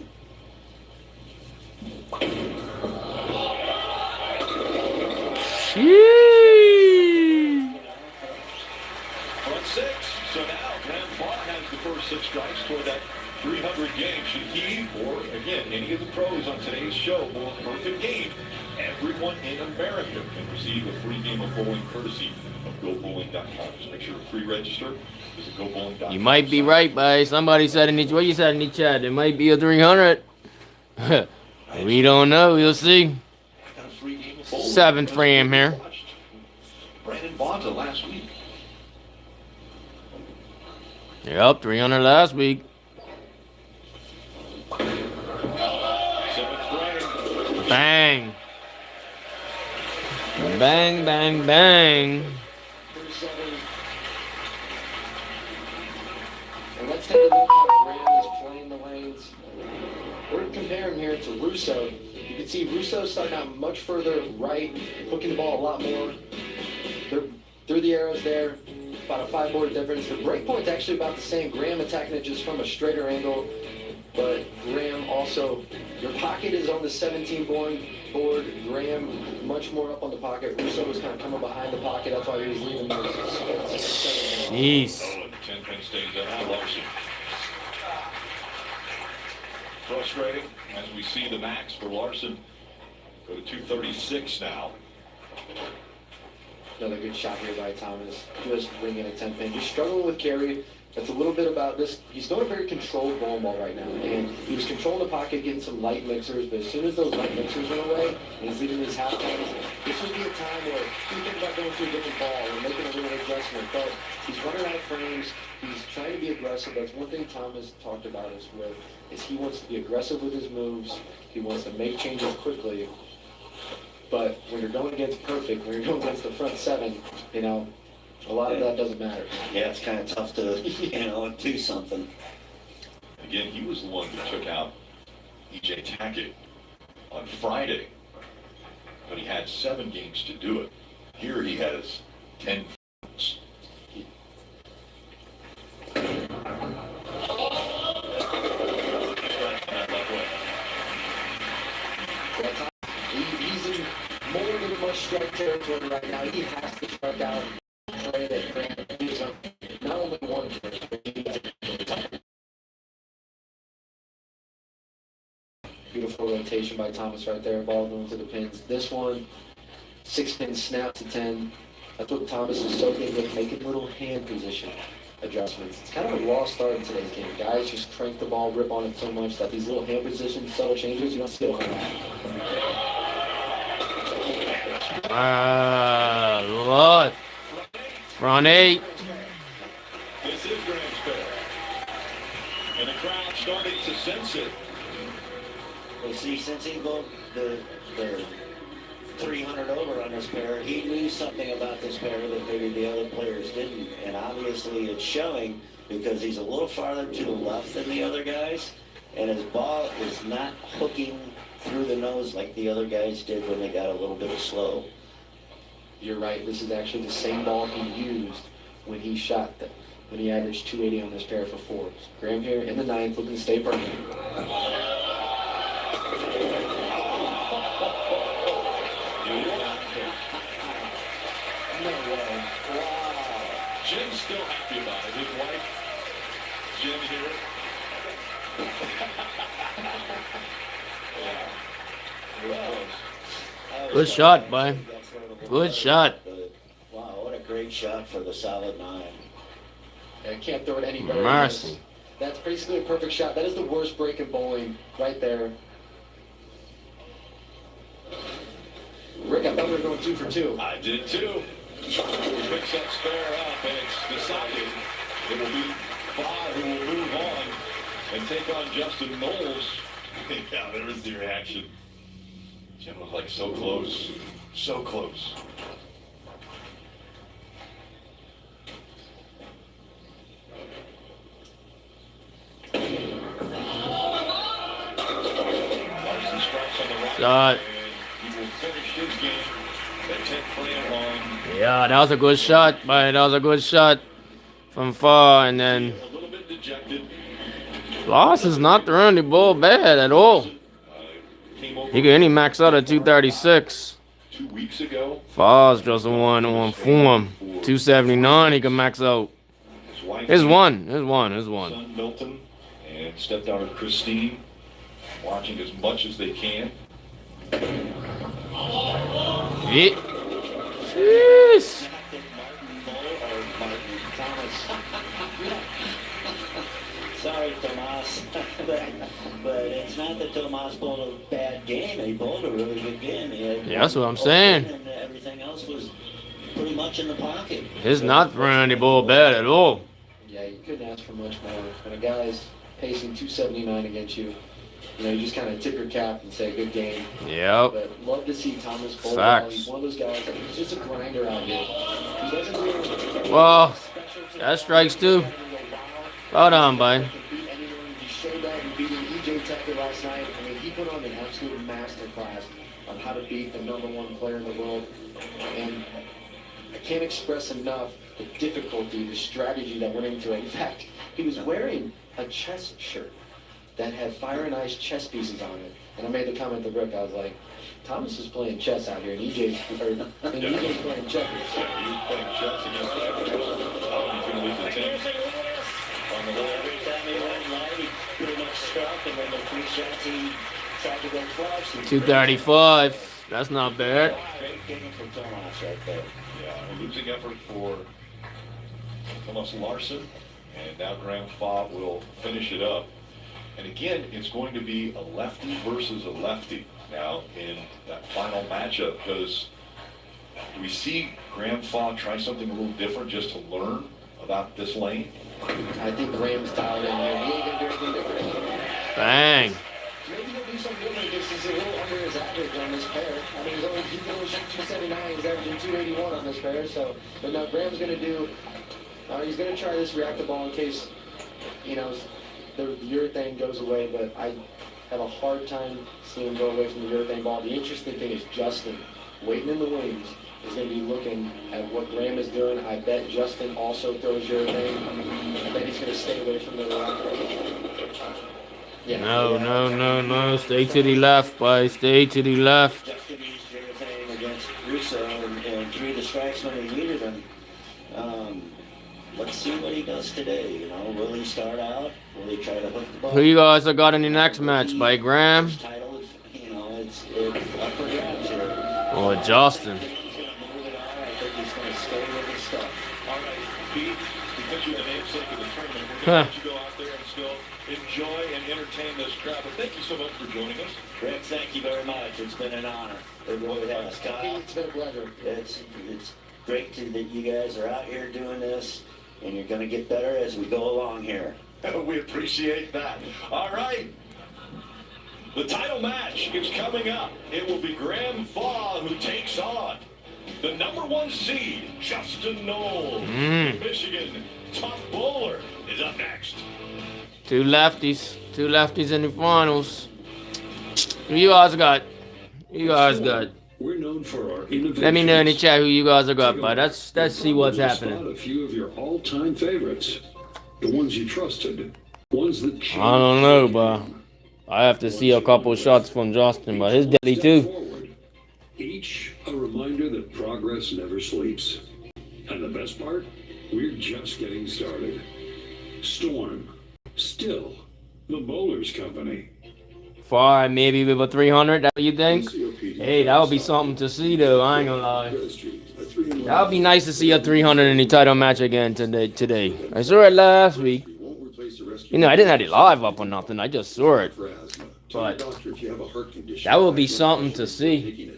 Front 6. So now Graham Clark has the first 6 strikes toward that 300 game. Should he, or again, any of the pros on today's show bowl a perfect game, everyone in America can receive a free game of bowling courtesy of GoBowling.com. Just make sure to pre-register. Visit GoBowling.com. You might be right, buddy. Somebody said in the what you said in the chat. It might be a 300. We don't know. We'll see. 7th frame here. Brandon Bonta last week. Yep, 300 last week. 7th frame. Bang. Bang, bang, bang. And let's take a look how Graham is playing the lanes. We're comparing here to Russo. You can see Russo starting out much further right, hooking the ball a lot more. Through the arrows there, about a 5-board difference. The break point's actually about the same. Graham attacking it just from a straighter angle. But Graham also, your pocket is on the 17 board. Graham much more up on the pocket. Russo was kind of coming behind the pocket. That's why he was leaving those 6, 7. Jeez. 10-pin stays out. Larson. Frustrating as we see the max for Larson go to 236 now. Another good shot here by Thomas. Just bringing a 10-pin. Just struggling with carry. That's a little bit about this. He's throwing a very controlled ball right now. And he was controlling the pocket, getting some light mixers. But as soon as those light mixers went away, and he's leaving his half times, this would be a time where you think about going to a different ball and making a little adjustment. But he's running out of frames. He's trying to be aggressive. That's one thing Thomas talked about is he wants to be aggressive with his moves. He wants to make changes quickly. But when you're going against perfect, when you're going against the front 7, a lot of that doesn't matter. Yeah, it's kind of tough to, do something. Again, he was the one who took out E.J. Tackett on Friday, but he had 7 games to do it. Here he has 10 games. He's in more than much strike territory right now. He has to strike out. Not only one pitch, but he needs it. Beautiful rotation by Thomas right there. Ball going to the pins. This one, 6-pin snap to 10. That's what Thomas is so good with, making little hand position adjustments. It's kind of a raw start in today's game. Guys just crank the ball, rip on it so much that these little hand position subtle changes, you don't see a whole lot. Lord. Front 8. This is Graham's fair. And the crowd starting to sense it. Well, see, since he bowled the 300 over on this pair. He knew something about this pair that maybe the other players didn't, and obviously it's showing because he's a little farther to the left than the other guys, and his ball is not hooking through the nose like the other guys did when they got a little bit of slow. You're right. This is actually the same ball he used when he shot when he averaged 280 on this pair for fours. Graham here in the ninth, looking to stay perfect. Jim's still happy about it. His wife, Jim here. Good shot, bud. Good shot. Wow, what a great shot for the solid 9. I can't throw it any better. Mercy. That's basically a perfect shot. That is the worst break in bowling right there. Rick, I thought we were going 2 for 2. I did too. He picks that spare up, and it's decided it will be Bob who will move on and take on Justin Knowles. Yeah, there was the reaction. Jim was like so close, so close. Larson strikes on the right, Shot. and he will finish his game at 10 playing long. Yeah, that was a good shot, bud. That was a good shot from far, and then A little bit dejected. Lawson's not throwing the ball bad at all. He could any max out at 236. 2 weeks ago. Far's just one on form. 279, he can max out. His one. Son Milton and stepdaughter Christine watching as much as they can. Yeah. Jeez. Sorry, Tomas, but it's not that Tomas bowled a bad game. He bowled a really good game. Yeah, that's what I'm saying. And everything else was pretty much in the pocket. He's not throwing the ball bad at all. Yeah, you couldn't ask for much more. When a guy's pacing 279 against you, you just kind of tip your cap and say, good game. Yep. But love to see Thomas bowl. Facts. He's one of those guys, he's just a grinder out here. He doesn't do Well, that strikes too. Hold on, bud. He showed that in beating EJ Tucker last night. I mean, he put on an absolute masterclass on how to beat the #1 player in the world. And I can't express enough the difficulty, the strategy that went into it. In fact, he was wearing a chess shirt that had Fire and Ice chess pieces on it. And I made the comment to Brooke, I was like, Thomas is playing chess out here, and EJ's playing checkers. He's playing chess against everyone. He's going to lose the 10. On the way. Every time he went light, he pretty much struck, and then the 3 shots he tried to go flush. 235. That's not bad. Great game for Tomas right there. Yeah, a losing effort for Thomas Larson, and now Graham Faw will finish it up. And again, it's going to be a lefty versus a lefty now in that final matchup, because we see Graham Faw try something a little different just to learn about this lane. I think Graham's dialed in here. He ain't going to do anything different. Bang. Maybe he'll do something different because he's a little under his average on this pair. I mean, he can only shoot 279. He's averaging 281 on this pair. So, but no, Graham's going to do, he's going to try this reactive ball in case, the urethane goes away. But I have a hard time seeing him go away from the urethane ball. The interesting thing is Justin, waiting in the wings, is going to be looking at what Graham is doing. I bet Justin also throws urethane. I bet he's going to stay away from the Yeah. No. Stay to the left, boy. Stay to the left. Justin used urethane against Russo and 3 of the strikes when he needed him. Let's see what he does today. Will he start out? Will he try to hook the ball? Who you guys have got in the next match? By Graham? Title is, it's up for grabs here. Or Justin? I think he's going to stay with his stuff. All right, Pete, because you're the namesake of the tournament, we're going to let you go out there and still enjoy and entertain this crowd. But thank you so much for joining us. Rick, thank you very much. It's been an honor. It really has. Kyle, It's been a pleasure. it's great that you guys are out here doing this, and you're going to get better as we go along here. We appreciate that. All right. The title match is coming up. It will be Graham Faw who takes on the #1 seed, Justin Knowles. Michigan tough bowler is up next. Two lefties in the finals. Who you guys got? We're known for our innovations. Let me know in the chat who you guys are got, but let's see what's happening. Spot a few of your all-time favorites, the ones you trusted, ones that changed. I don't know, but I have to see a couple shots from Justin, but his deadly too. Each a reminder that progress never sleeps. And the best part, we're just getting started. Storm, still the Bowlers Company. Far maybe with a 300, that you think? Hey, that would be something to see though, I ain't gonna lie. That would be nice to see a 300 in the title match again today. I saw it last week. You know, I didn't have it live up or nothing, I just saw it. But that would be something to see.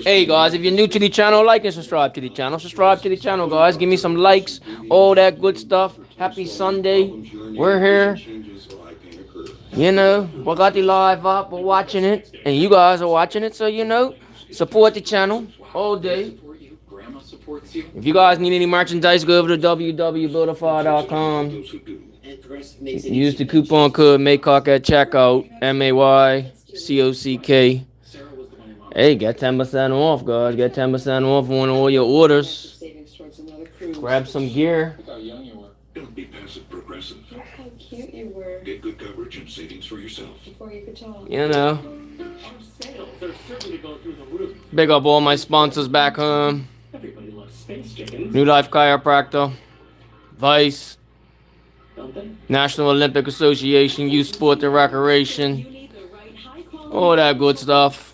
Hey guys, if you're new to the channel, like and subscribe to the channel. Subscribe to the channel, guys. Give me some likes, all that good stuff. Happy Sunday. We're here. You know, we got the live up, we're watching it, and you guys are watching it, so you know, support the channel all day. If you guys need any merchandise, go over to www.buildafire.com. Use the coupon code MAYCOCK at checkout, MAYCOCK. Hey, get 10% off, guys. Get 10% off on all your orders. Grab some gear. Don't be passive progressive. Look how cute you were. Get good coverage and savings for yourself. Before you could talk. You know. Sales are certainly going through the roof. Big up all my sponsors back home. Everybody loves space chickens. New Life Chiropractor, Vice, National Olympic Association, Youth Sport and Recreation, all that good stuff.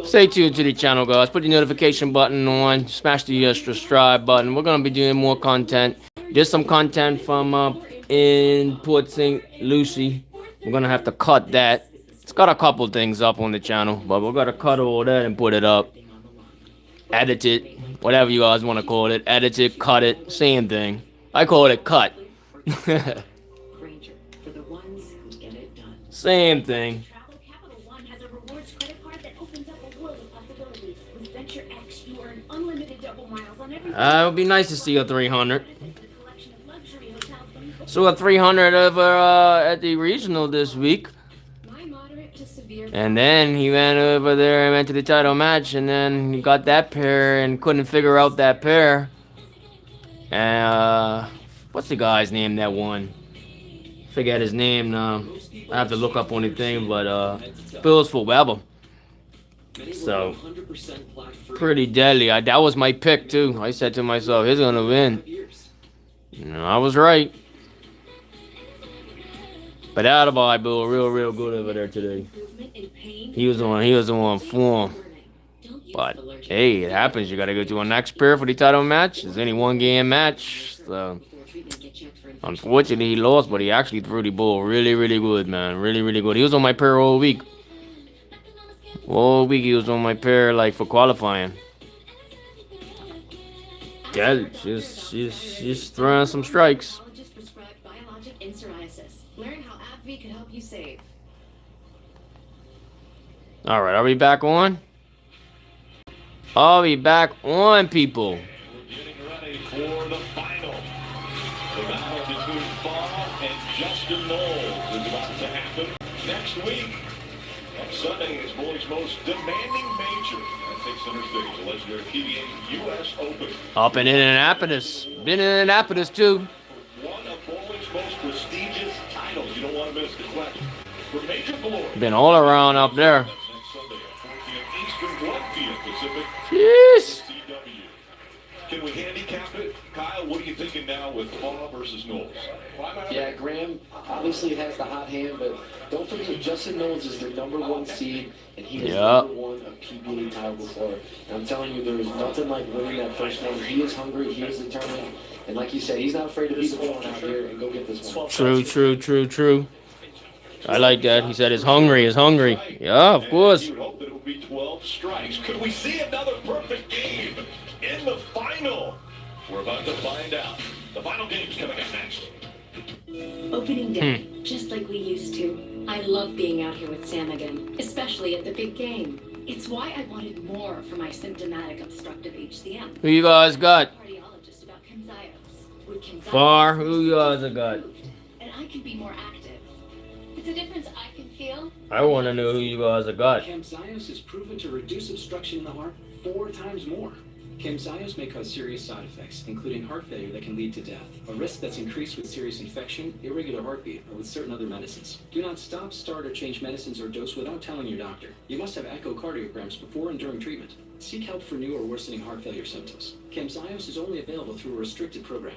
Stay tuned to the channel, guys. Put the notification button on. Smash the extra subscribe button. We're gonna be doing more content. There's some content from in Port St. Lucie. We're gonna have to cut that. It's got a couple things up on the channel, but we're gonna cut all that and put it up. Edit it, whatever you guys want to call it. Edit it, cut it, same thing. I call it cut. Same thing. It would be nice to see a 300. So a 300 over at the regional this week. And then he went over there and went to the title match, and then he got that pair and couldn't figure out that pair. And what's the guy's name that won? Forget his name now. I have to look up on the thing, but Bills for Weber. So pretty deadly. That was my pick too. I said to myself, he's gonna win. And I was right. But Attaboy Bill, real good over there today. He was on form. But hey, it happens. You gotta go to a next pair for the title match. It's only one game match. So unfortunately he lost, but he actually threw the ball really good, man. Really good. He was on my pair all week. All week he was on my pair, like, for qualifying. Yeah, she's throwing some strikes. Alright, are we back on? Are we back on, people? We're getting ready for the final. The battle between Faw and Justin Knowles is about to happen next week. On Sunday is Bowling's most demanding major. That takes center stage, the legendary PBA U.S. Open. Up in Indianapolis. Been in Indianapolis, too. One of Bowling's most prestigious titles. You don't want to miss the question. For Major Glory. Been all around up there. Next Sunday at 4 p.m. Eastern, 1 p.m. Pacific. Yes. Can we handicap it? Kyle, what are you thinking now with Faw versus Knowles? Yeah, Graham obviously has the hot hand, but don't forget Justin Knowles is the #1 seed, and he has never won a PBA title before. And I'm telling you, there is nothing like winning that first one. He is hungry, he is determined, and like you said, he's not afraid to be the one out here and go get this one. True. I like that. He said he's hungry. Yeah, of course. You hope that it will be 12 strikes. Could we see another perfect game in the final? We're about to find out. The final game's coming up next. Opening day, just like we used to. I love being out here with Sam again, especially at the big game. It's why I wanted more for my symptomatic obstructive HCM. Who you guys got? Cardiologist about Camzyos. With Camzyos, Far? Who you guys have got? and I can be more active. It's a difference I can feel. I want to know who you guys have got. Camzyos is proven to reduce obstruction in the heart 4 times more. Camzyos may cause serious side effects, including heart failure that can lead to death, a risk that's increased with serious infection, irregular heartbeat, or with certain other medicines. Do not stop, start, or change medicines or dose without telling your doctor. You must have echocardiograms before and during treatment. Seek help for new or worsening heart failure symptoms. Camzyos is only available through a restricted program.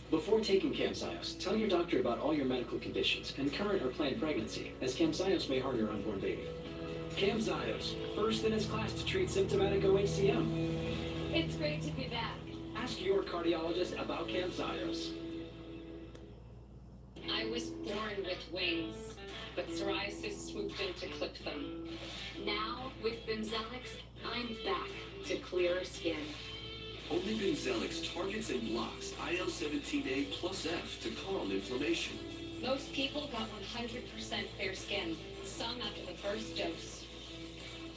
Before taking Camzyos, tell your doctor about all your medical conditions and current or planned pregnancy, as Camzyos may harm your unborn baby. Camzyos, first in its class to treat symptomatic OHCM. It's great to be back. Ask your cardiologist about Camzyos. I was born with wings, but psoriasis swooped in to clip them. Now, with Bimzelx, I'm back to clearer skin. Only Bimzelx targets and blocks IL-17A plus F to calm inflammation. Most people got 100% fair skin, some after the first dose.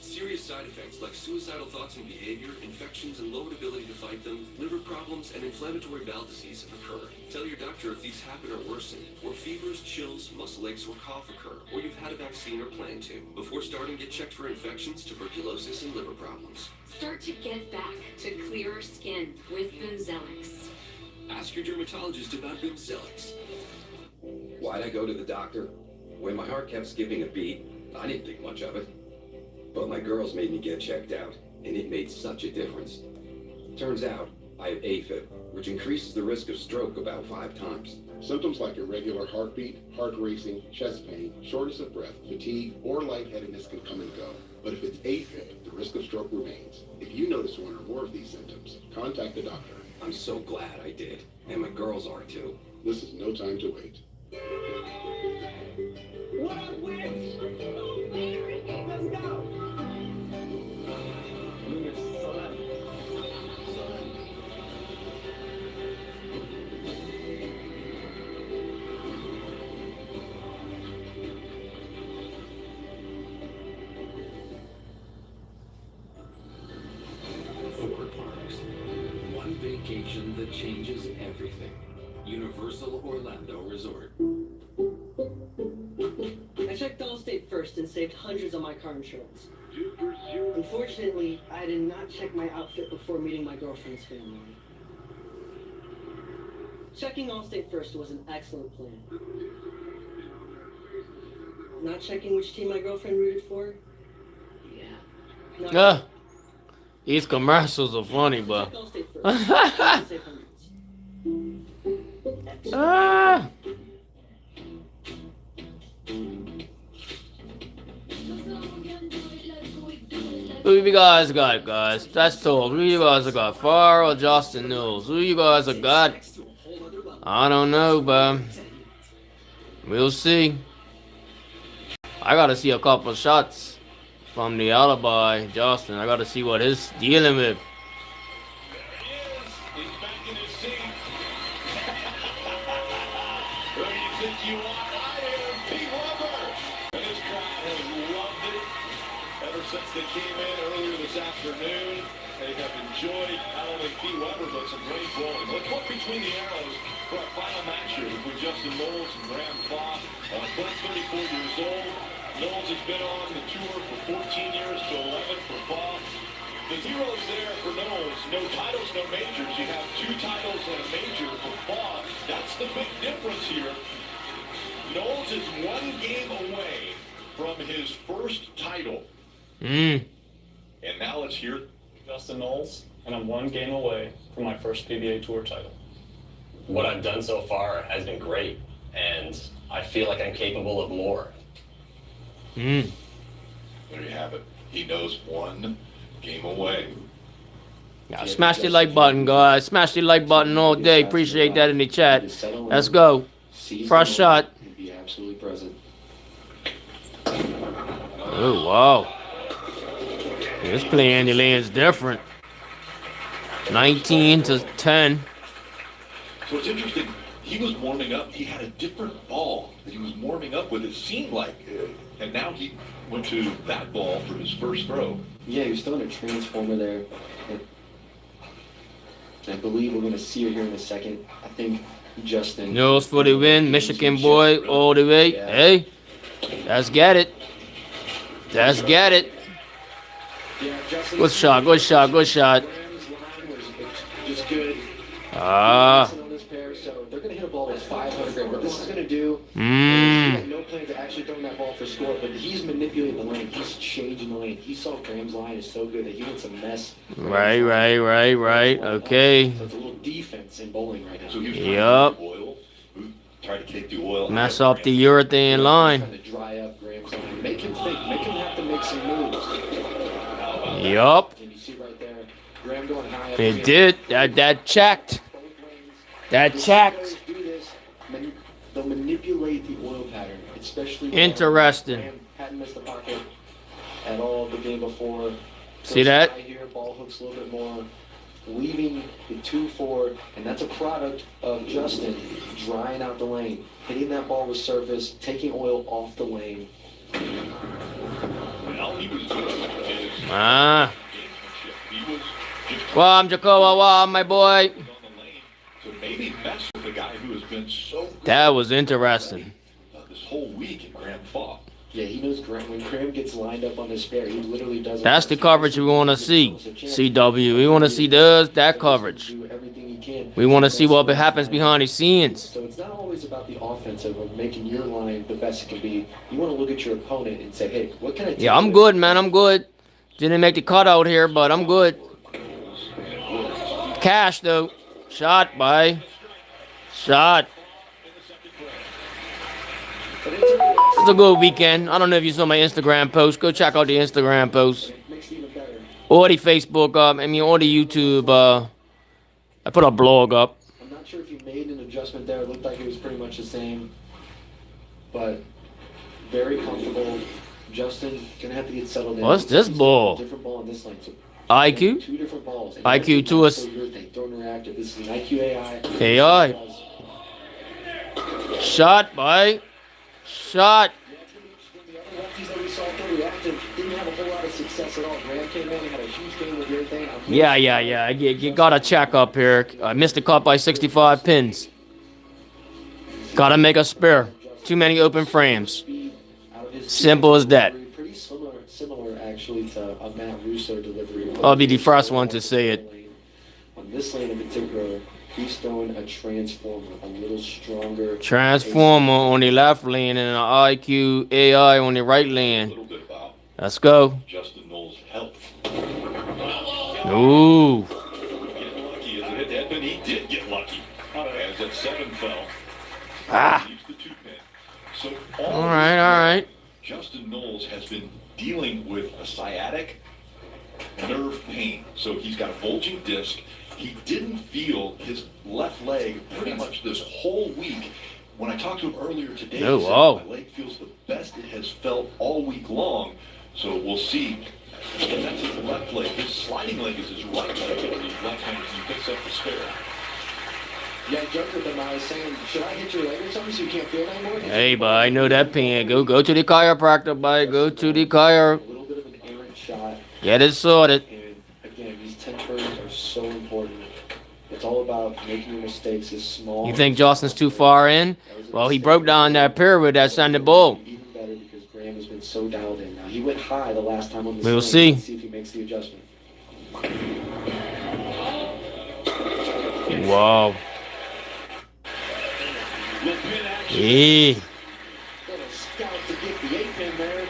Serious side effects like suicidal thoughts and behavior, infections and lowered ability to fight them, liver problems, and inflammatory bowel disease have occurred. Tell your doctor if these happen or worsen, or fevers, chills, muscle aches, or cough occur, or you've had a vaccine or plan to. Before starting, get checked for infections, tuberculosis, and liver problems. Start to get back to clearer skin with Bimzelx. Ask your dermatologist about Bimzelx. Why'd I go to the doctor? When my heart kept skipping a beat, I didn't think much of it. But my girls made me get checked out, and it made such a difference. Turns out, I have AFib, which increases the risk of stroke about 5 times. Symptoms like irregular heartbeat, heart racing, chest pain, shortness of breath, fatigue, or lightheadedness can come and go. But if it's AFib, the risk of stroke remains. If you notice one or more of these symptoms, contact a doctor. I'm so glad I did, and my girls are too. This is no time to wait. What up, Witch? Let's go. Fort Parks. One vacation that changes everything. Universal Orlando Resort. I checked Allstate first and saved hundreds on my car insurance. Unfortunately, I did not check my outfit before meeting my girlfriend's family. Checking Allstate first was an excellent plan. Not checking which team my girlfriend rooted for? Yeah. These commercials are funny, but. Who you guys got, guys? Let's talk. Who you guys have got? Farr or Justin Knowles? Who you guys have got? I don't know, but we'll see. I gotta see a couple shots from the alibi, Justin. I gotta see what he's dealing with. Since they came in earlier this afternoon, they have enjoyed not only Pete Weber, but some great bowling. Let's look between the arrows for our final match here with Justin Knowles and Graham Foss. Both 34 years old. Knowles has been on the tour for 14 years to 11 for Foss. The zeros there for Knowles. No titles, no majors. You have 2 titles and a major for Foss. That's the big difference here. Knowles is 1 game away from his first title. And now let's hear Justin Knowles, and I'm 1 game away from my first PBA Tour title. What I've done so far has been great, and I feel like I'm capable of more. There you have it. He knows 1 game away. Yeah, smash the like button, guys. Smash the like button all day. Appreciate that in the chat. Let's go. First shot. Be absolutely present. Oh, wow. This play Andy Land's different. 19 to 10. So it's interesting. he was warming up. He had a different ball that he was warming up with, it seemed like. And now he went to that ball for his first throw. Yeah, he was throwing a transformer there. And I believe we're going to see it here in a second. I think Justin. Nose for the win. Michigan boy all the way. Yeah. Hey, let's get it. Let's get it. Yeah, Justin. Good shot, good shot, good shot. Graham's line was just good. Ah. On this pair, so they're going to hit a ball with 500 Graham. What this is going to do, he had no plans of actually throwing that ball for score, but he's manipulating the lane. He's changing the lane. He saw Graham's line is so good that he wants to mess. Right. Okay. So it's a little defense in bowling right now. So he was Yup. trying to take the oil. Mess up the urethane line. Trying to dry up Graham's line. Make him think. Make him have to make some moves. Yup. And you see right there, Graham going high up. It did. That checked. That checked. Do this. They'll manipulate the oil pattern, especially. Interesting. Graham hadn't missed the pocket at all the game before. See that? Right here, ball hooks a little bit more, leaving the 2-4, and that's a product of Justin drying out the lane, hitting that ball with surface, taking oil off the lane. Well, he was good. Ah. He was just Wam Jacoba, wam, my boy. on the lane to maybe mess with a guy who has been so good That was interesting. this whole week in Grand Fall. Yeah, he knows Graham. When Graham gets lined up on this spare, he literally does. That's the coverage we want to see. CW. We want to see that coverage. Do everything he can. We want to see what happens behind the scenes. So it's not always about the offensive of making your line the best it can be. You want to look at your opponent and say, hey, what can I do? Yeah, I'm good, man. I'm good. Didn't make the cut out here, but I'm good. Cash, though. Shot, bye. Shot. It's a good weekend. I don't know if you saw my Instagram post. Go check out the Instagram post. Makes it even better. Or the Facebook or the YouTube. I put a blog up. I'm not sure if you made an adjustment there. It looked like it was pretty much the same, but very comfortable. Justin gonna have to get settled in. What's this ball? Different ball on this lane. So IQ? two different balls. And IQ to us. So your thing, throwing reactive. This is an IQ AI. AI. Shot, bye. Shot. The other lefties that we saw throw reactive didn't have a whole lot of success at all. Graham came in and had a huge game with your thing. Yeah. You gotta check up here. I missed the cut by 65 pins. Gotta make a spare. Too many open frames. Simple as that. Pretty similar actually to a Matt Russo delivery. I'll be the first one to say it. On this lane in particular, he's throwing a transformer, a little stronger. Transformer on the left lane and an IQ AI on the right lane. Let's go. Justin Knowles' health. Ooh. Getting lucky as it hit that pin. He did get lucky as that 7 fell. Ah. Leaves the 2-pin. So All right. Justin Knowles has been dealing with a sciatic nerve pain. So he's got a bulging disc. He didn't feel his left leg pretty much this whole week. When I talked to him earlier today, Oh, he said, wow. my leg feels the best it has felt all week long. So we'll see. And that's his left leg. His sliding leg is his right leg. And his left hand, he picks up the spare. Yeah, I joked with him. I was saying, should I hit your leg or something so you can't feel it anymore? Hey, but I know that pain. Go to the chiropractor, bye. Go to the chiro. A little bit of an errant shot. Get it sorted. And again, these 10 turns are so important. It's all about making your mistakes as small. You think Justin's too far in? Well, he broke down that pyramid that sent the ball. Even better because Graham has been so dialed in now. He went high the last time on the We'll swing. see. Let's see if he makes the adjustment. Wow. Yeah. Got a scout to get the 8-pin there.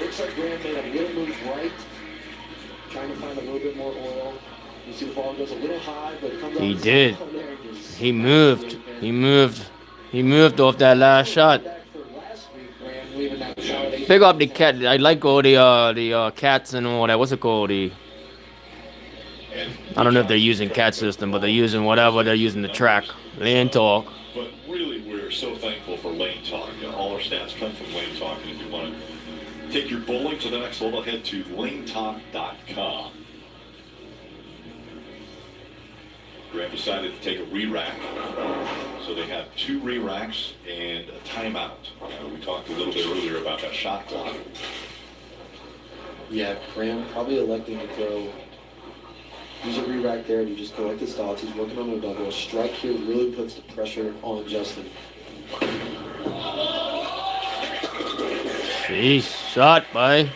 Looks like Graham made a little move right. Trying to find a little bit more oil. You see the ball goes a little high, but it comes He out did. there and just- He moved. He moved off that last shot. Back for last week, Graham leaving that solid 8-pin. Pick up the cat. I like all the cats and all that. What's it called? I don't know if they're using cat system, but they're using whatever. They're using the track. Land talk. But really, we're so thankful for Lane Talk. All our stats come from Lane Talk. And if you want to take your bowling to the next level, head to lanetalk.com. Graham decided to take a re-rack. So they have 2 re-racks and a timeout. We talked a little bit earlier about that shot clock. Yeah, Graham probably electing to throw. Use a re-rack there to just collect his thoughts. He's working on a double. A strike here really puts the pressure on Justin. Jeez, shot, boy.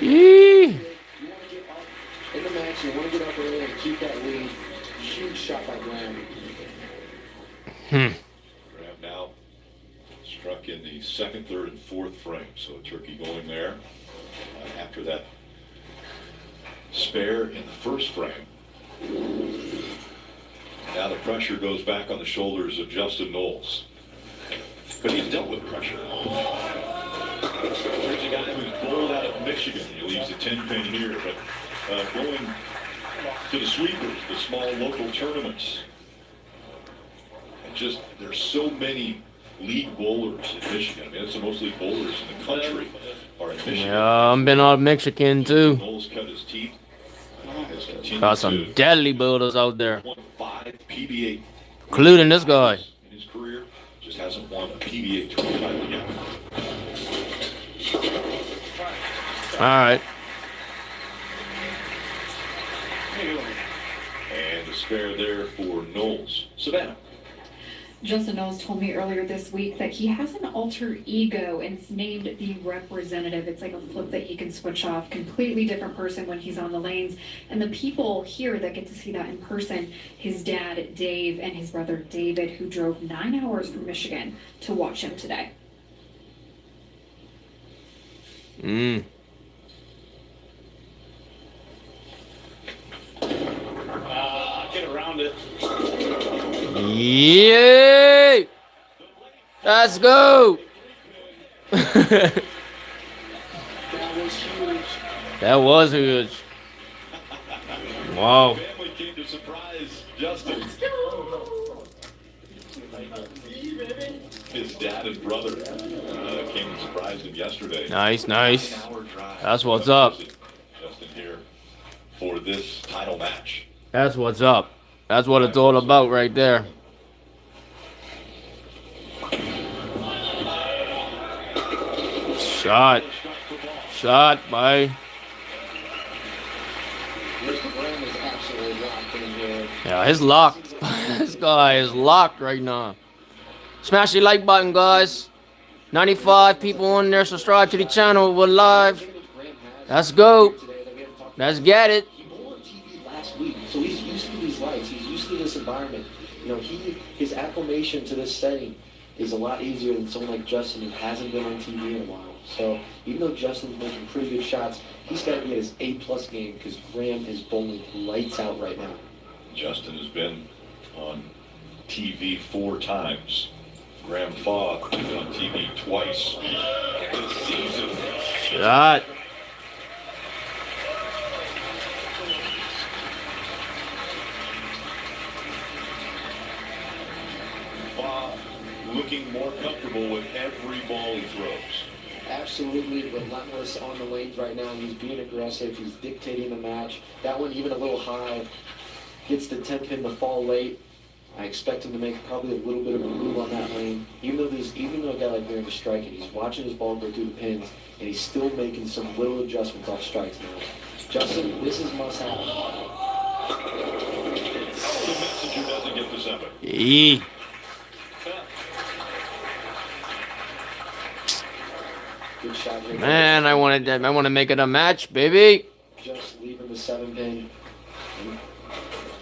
Yee. In the match, you want to get up early and keep that lead. Huge shot by Graham. Graham now struck in the 2nd, 3rd, and 4th frame. So a turkey going there after that spare in the 1st frame. Now the pressure goes back on the shoulders of Justin Knowles. But he's dealt with pressure. Here's a guy who's bowled out of Michigan. He leaves the 10-pin here, but going to the sweepers, the small local tournaments. And just, there's so many league bowlers in Michigan. I mean, it's the most league bowlers in the country are in Michigan. Yeah, I've been out of Mexican too. Knowles cut his teeth. Got some deadly builders out there, 5 PBA, including this guy. in his career. Just hasn't won a PBA tour title yet. All right. And the spare there for Knowles. Savannah. Justin Knowles told me earlier this week that he has an alter ego and it's named the representative. It's like a flip that he can switch off. Completely different person when he's on the lanes. And the people here that get to see that in person, his dad, Dave, and his brother, David, who drove 9 hours from Michigan to watch him today. Get around it. Yay! Let's go! That was huge. Wow. Family came to surprise Justin. His dad and brother came and surprised him yesterday. Nice, nice. That's what's up. Justin here for this title match. That's what's up. That's what it's all about right there. Shot. Shot by. Yeah, he's locked. This guy is locked right now. Smash the like button, guys. 95 people on there. Subscribe to the channel. We're live. Let's go. Let's get it. Last week, so he's used to these lights. He's used to this environment. You know, his acclimation to this setting is a lot easier than someone like Justin who hasn't been on TV in a while. So even though Justin's making pretty good shots, he's got to get his A+ game because Graham is bowling lights out right now. Justin has been on TV 4 times. Graham Faw has been on TV twice this season. Shot. Faw looking more comfortable with every ball he throws. Absolutely relentless on the lanes right now. He's being aggressive. He's dictating the match. That one even a little high. Gets the 10-pin to fall late. I expect him to make probably a little bit of a move on that lane. Even though a guy like Graham is striking, he's watching his ball go through the pins, and he's still making some little adjustments off strikes now. Justin, this is must have. The messenger doesn't get the 7. Good shot here. Man, I want to make it a match, baby. Just leaving the 7-pin.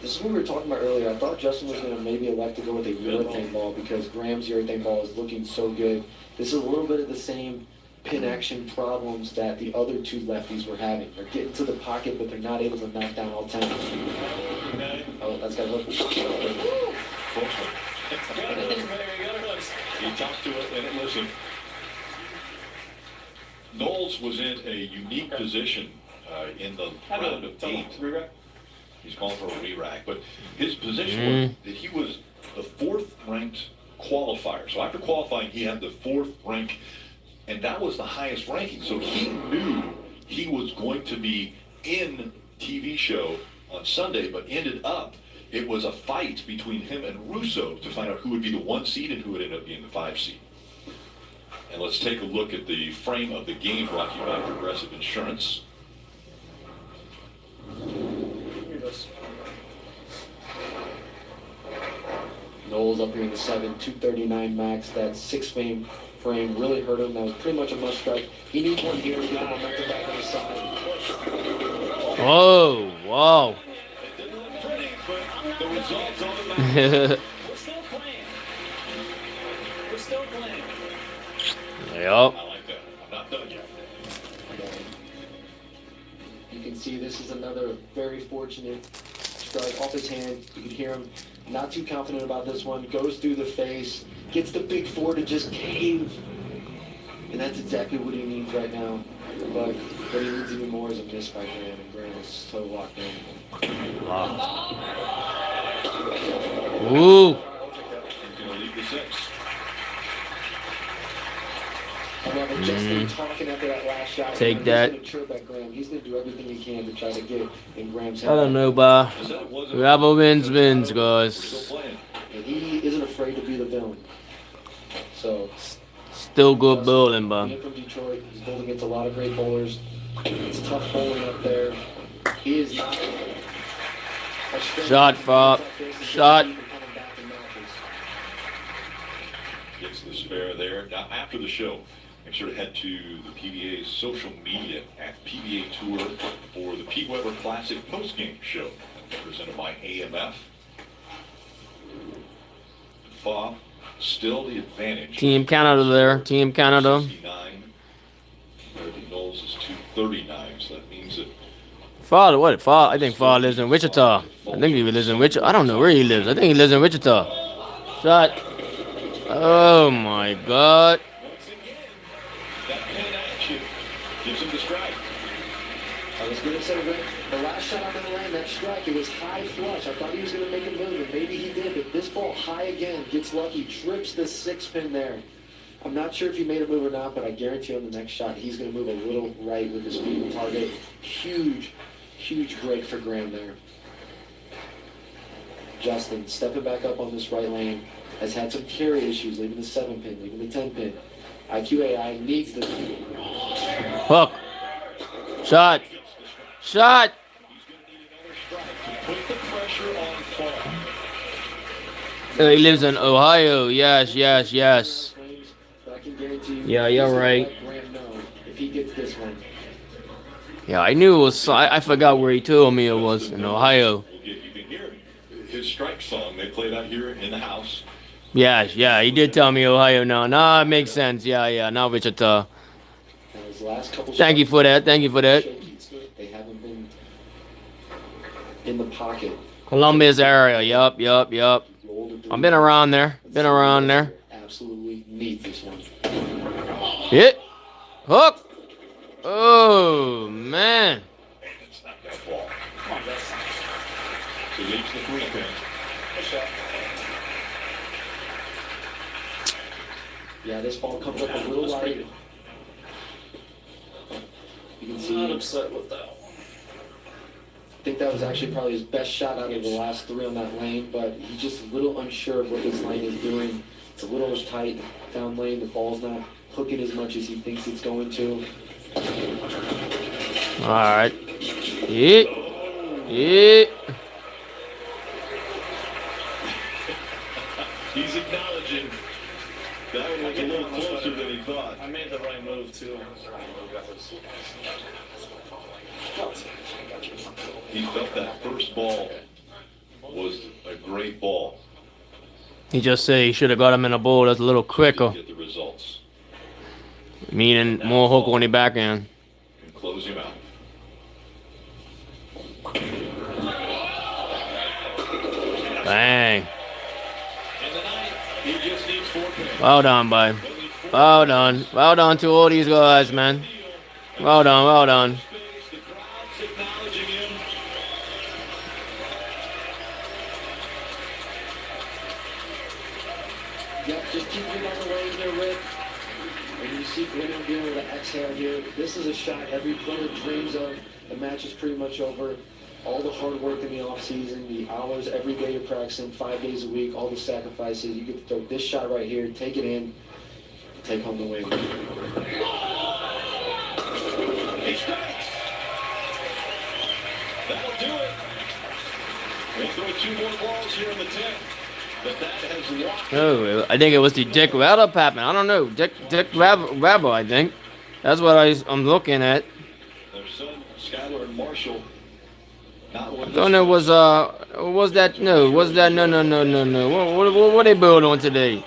This is what we were talking about earlier. I thought Justin was going to maybe elect to go with a urethane ball because Graham's urethane ball is looking so good. This is a little bit of the same pin action problems that the other 2 lefties were having. They're getting to the pocket, but they're not able to knock down all 10. Oh, that's got hook. He talked to it and listen. Knowles was in a unique position in the round of 8. He's calling for a re-rack, but his position was that he was the 4th ranked qualifier. So after qualifying, he had the 4th rank, and that was the highest ranking. So he knew he was going to be in TV show on Sunday, but ended up, it was a fight between him and Russo to find out who would be the 1 seed and who would end up being the 5 seed. And let's take a look at the frame of the game brought to you by Progressive Insurance. Knowles up here in the 7, 239 max. That 6 frame really hurt him. That was pretty much a must strike. He needs one here to get the momentum back on his side. Oh, wow. It didn't look pretty, but the results on the mound. We're still playing. We're still playing. Yep. I like that. I'm not done yet. You can see this is another very fortunate strike off his hand. You can hear him not too confident about this one. Goes through the face, gets the big 4 to just cave. And that's exactly what he needs right now. But what he needs even more is a miss by Graham, and Graham is so locked in. Wow. Ooh. He's going to lead the 6. I love it. Justin talking after that last shot. Take that. He's going to chirp at Graham. He's going to do everything he can to try to get in Graham's I head. don't know, bah. Whoever wins, guys. And he isn't afraid to be the villain. So, Still good bowling, bah. being from Detroit, he's bowled against a lot of great bowlers. It's tough bowling up there. He is not a strength. Shot, Fop. Shot. Gets the spare there. Now, after the show, make sure to head to the PBA's social media at PBA Tour for the Pete Weber Classic postgame show presented by AMF. Fob, still the advantage. Team Canada there. Team Canada. 69. Knowles is 239, so that means that Father, what? Father, I think Father lives in Wichita. I think he lives in Wichita. I don't know where he lives. I think he lives in Wichita. Shot. Oh my God. once again, that pin action gives him the strike. I was going to say, Rick, the last shot on the lane, that strike, it was high flush. I thought he was going to make a move, and maybe he did, but this ball high again, gets lucky, trips the 6-pin there. I'm not sure if he made a move or not, but I guarantee on the next shot, he's going to move a little right with his feet on target. Huge, huge break for Graham there. Justin, stepping back up on this right lane, has had some carry issues, leaving the 7-pin, leaving the 10-pin. IQAI needs this. Hook. Shot. Shot. Put the pressure on Fob. He lives in Ohio. Yes, yes, yes. But I can guarantee you, Yeah, you're he's gonna right. let Graham know if he gets this one. Yeah, I knew it was. I forgot where he told me it was in Ohio. You can hear his strike song. They played out here in the house. Yeah, yeah, he did tell me Ohio now. Nah, it makes sense. Yeah, yeah, now Wichita. Now his last couple Thank you for that. Thank you for that. They haven't been in the pocket. Columbus area. Yup, yup, yup. I've been around there. Been around there. Absolutely needs this one. Hit. Hook. Oh, man. It's not that ball. Come on, guys. So leaves the 3-pin. Yeah, this ball comes up a little light. You can see. Not upset with that one. I think that was actually probably his best shot out of the last 3 on that lane, but he's just a little unsure of what this lane is doing. It's a little tight down lane. The ball's not hooking as much as he thinks it's going to. All right. Hit. Hit. He's acknowledging that one was a little closer than he thought. I made the right move too. He felt that first ball was a great ball. He just said he should have got him in a bowl that's a little quicker. Get the results Meaning more hook on the back end. and close him out. Bang. He just needs 4 pins. Well done, bud. Well done. Well done to all these guys, man. Well done, well done. The crowd's acknowledging him. Yep, just keep it on the lane there, Rick. And you see Graham being able to exhale here. This is a shot every player dreams of. The match is pretty much over. all the hard work in the offseason, the hours every day you're practicing, 5 days a week, all the sacrifices. You get to throw this shot right here, take it in, take home the win. He strikes. That'll do it. We'll throw 2 more balls here in the 10th. But that has locked. Oh, I think it was the Dick Rattle Patman. I don't know. Dick Rabble, I think. That's what I'm looking at. Their son, Skylar and Marshall. Not I thought it was was that no? Was that no? What they build on today?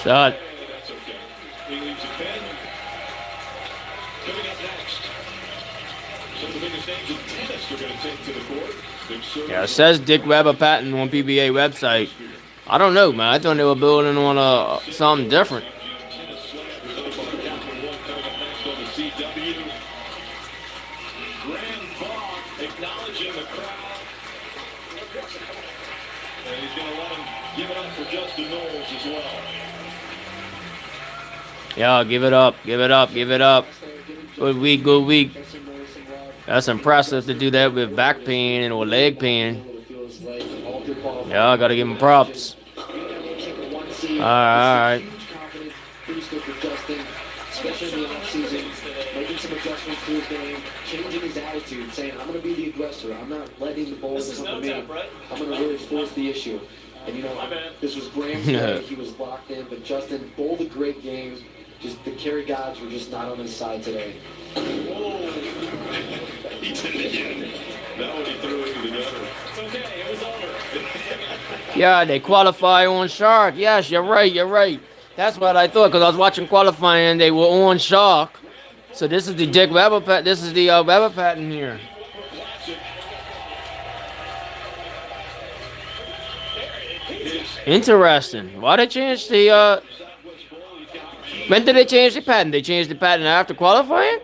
Shot. That's okay. He leaves it pen. Coming up next, some of the biggest names in tennis are going to take to the court. Big serve. Yeah, it says Dick Weber Patton on PBA website. I don't know, man. I thought they were building on something different. Tennis slam with Omar Capital One coming up next on the CW. Grand Fogg acknowledging the crowd. And he's going to let him give it up for Justin Knowles as well. Yeah, give it up, give it up, give it up. Good week, good week. That's impressive to do that with back pain or leg pain. Yeah, I gotta give him props. Alright. Booster for Justin, especially in the offseason, making some adjustments to his game, changing his attitude, saying, I'm going to be the aggressor. I'm not letting the ball come to me. I'm going to really force the issue. And, you know, this was Graham's day. He was locked in, but Justin bowled a great game. Just the carry gods were just not on his side today. Whoa. He did it again. Now when he threw it to the gutter. It's okay. It was over. Yeah, they qualify on Shark. Yes, you're right, you're right. That's what I thought, because I was watching qualifying and they were on Shark. So this is the Dick Weber Patton. This is the Weber Patton here. Interesting. Why they change the when did they change the pattern? They changed the pattern after qualifying?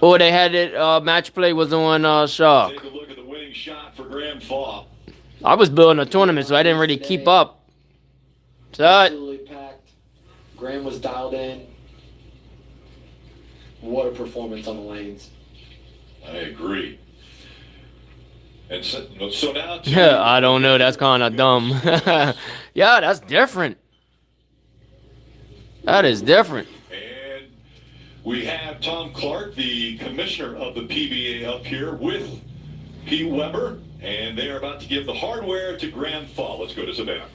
Or they had it match play was on Shark. Take a look at the winning shot for Graham Fall. I was building a tournament, so I didn't really keep up. So Absolutely packed. Graham was dialed in. What a performance on the lanes. I agree. And so now yeah, I don't know. That's kind of dumb. Yeah, that's different. That is different. And we have Tom Clark, the commissioner of the PBA, up here with P. Weber, and they are about to give the hardware to Graham Fall. Let's go to Savannah.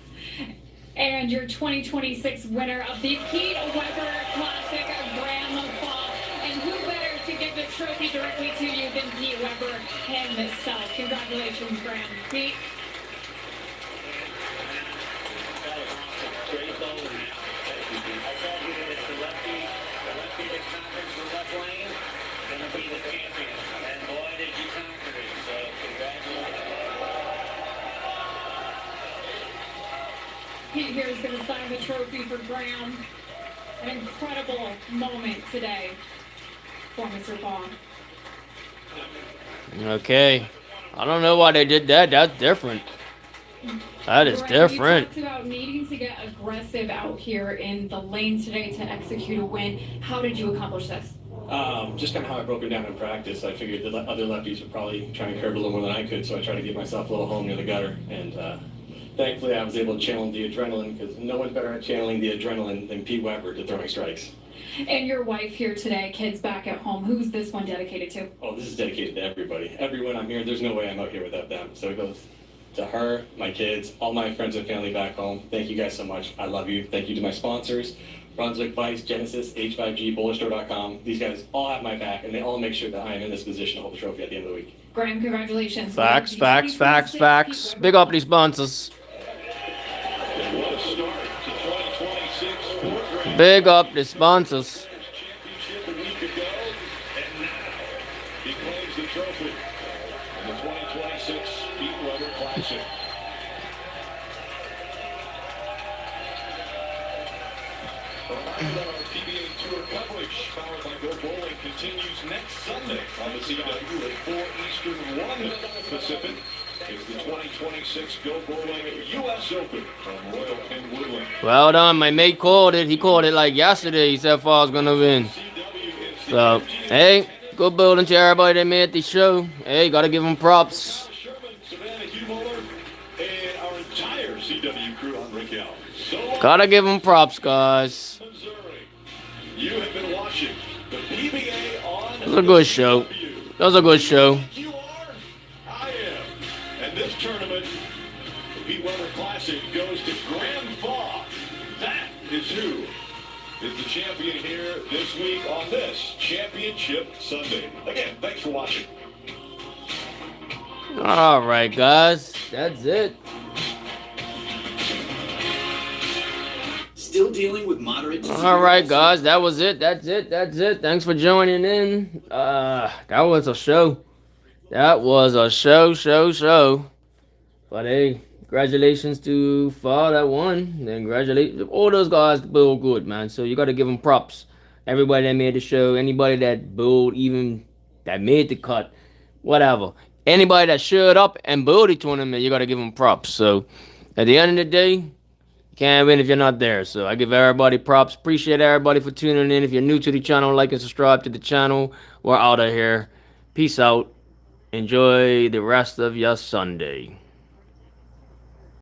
And your 2026 winner of the Pete Weber Classic, Graham Fall. And who better to give the trophy directly to you than Pete Weber himself? Congratulations, Graham. Pete. Pete here is going to sign the trophy for Graham. An incredible moment today for Mr. Bond. Okay. I don't know why they did that. That's different. That is different. You talked about needing to get aggressive out here in the lane today to execute a win. How did you accomplish this? Just kind of how I broke it down in practice. I figured the other lefties would probably try and curve a little more than I could, so I tried to give myself a little home near the gutter. And thankfully, I was able to channel the adrenaline, because no one's better at channeling the adrenaline than Pete Weber to throwing strikes. And your wife here today, kids back at home. Who's this one dedicated to? Oh, this is dedicated to everybody. Everyone I'm here, there's no way I'm out here without them. So it goes to her, my kids, all my friends and family back home. Thank you guys so much. I love you. Thank you to my sponsors, Brunswick Vice, Genesis, H5G, BowlerStore.com. These guys all have my back, and they all make sure that I am in this position to hold the trophy at the end of the week. Graham, congratulations. Facts, facts, facts, facts. Big up these sponsors. What a start to 2026 for Graham. Big up the sponsors. Championship a week ago, and now he claims the trophy in the 2026 Pete Weber Classic. Our PBA Tour coverage, powered by Go Bowling, continues next Sunday on the CW at 4 Eastern, 1 Pacific. It's the 2026 Go Bowling U.S. Open from Royal King Woodland. Well done. My mate called it. He called it like yesterday. He said Fall's going to win. So, hey, good bowling to everybody that made the show. Hey, got to give them props. Savannah Hugh and our entire CW crew on Rick Allen. So Got to give them props, guys. Missouri, you have been watching the PBA on That was a good show. That was a good show. I am. And this tournament, the Pete Weber Classic, goes to Grand Fa. That is who is the champion here this week on this Championship Sunday. Again, thanks for watching. All right, guys. That's it. Still dealing with moderate to All right, guys. That was it. That's it. That's it. Thanks for joining in. That was a show. That was a show. But hey, congratulations to Fall that won. And congratulations. All those guys bowled good, man. So you got to give them props. Everybody that made the show, anybody that bowled, even that made the cut, whatever. Anybody that showed up and bowled the tournament, you got to give them props. So at the end of the day, you can't win if you're not there. So I give everybody props. Appreciate everybody for tuning in. If you're new to the channel, like and subscribe to the channel. We're out of here. Peace out. Enjoy the rest of your Sunday.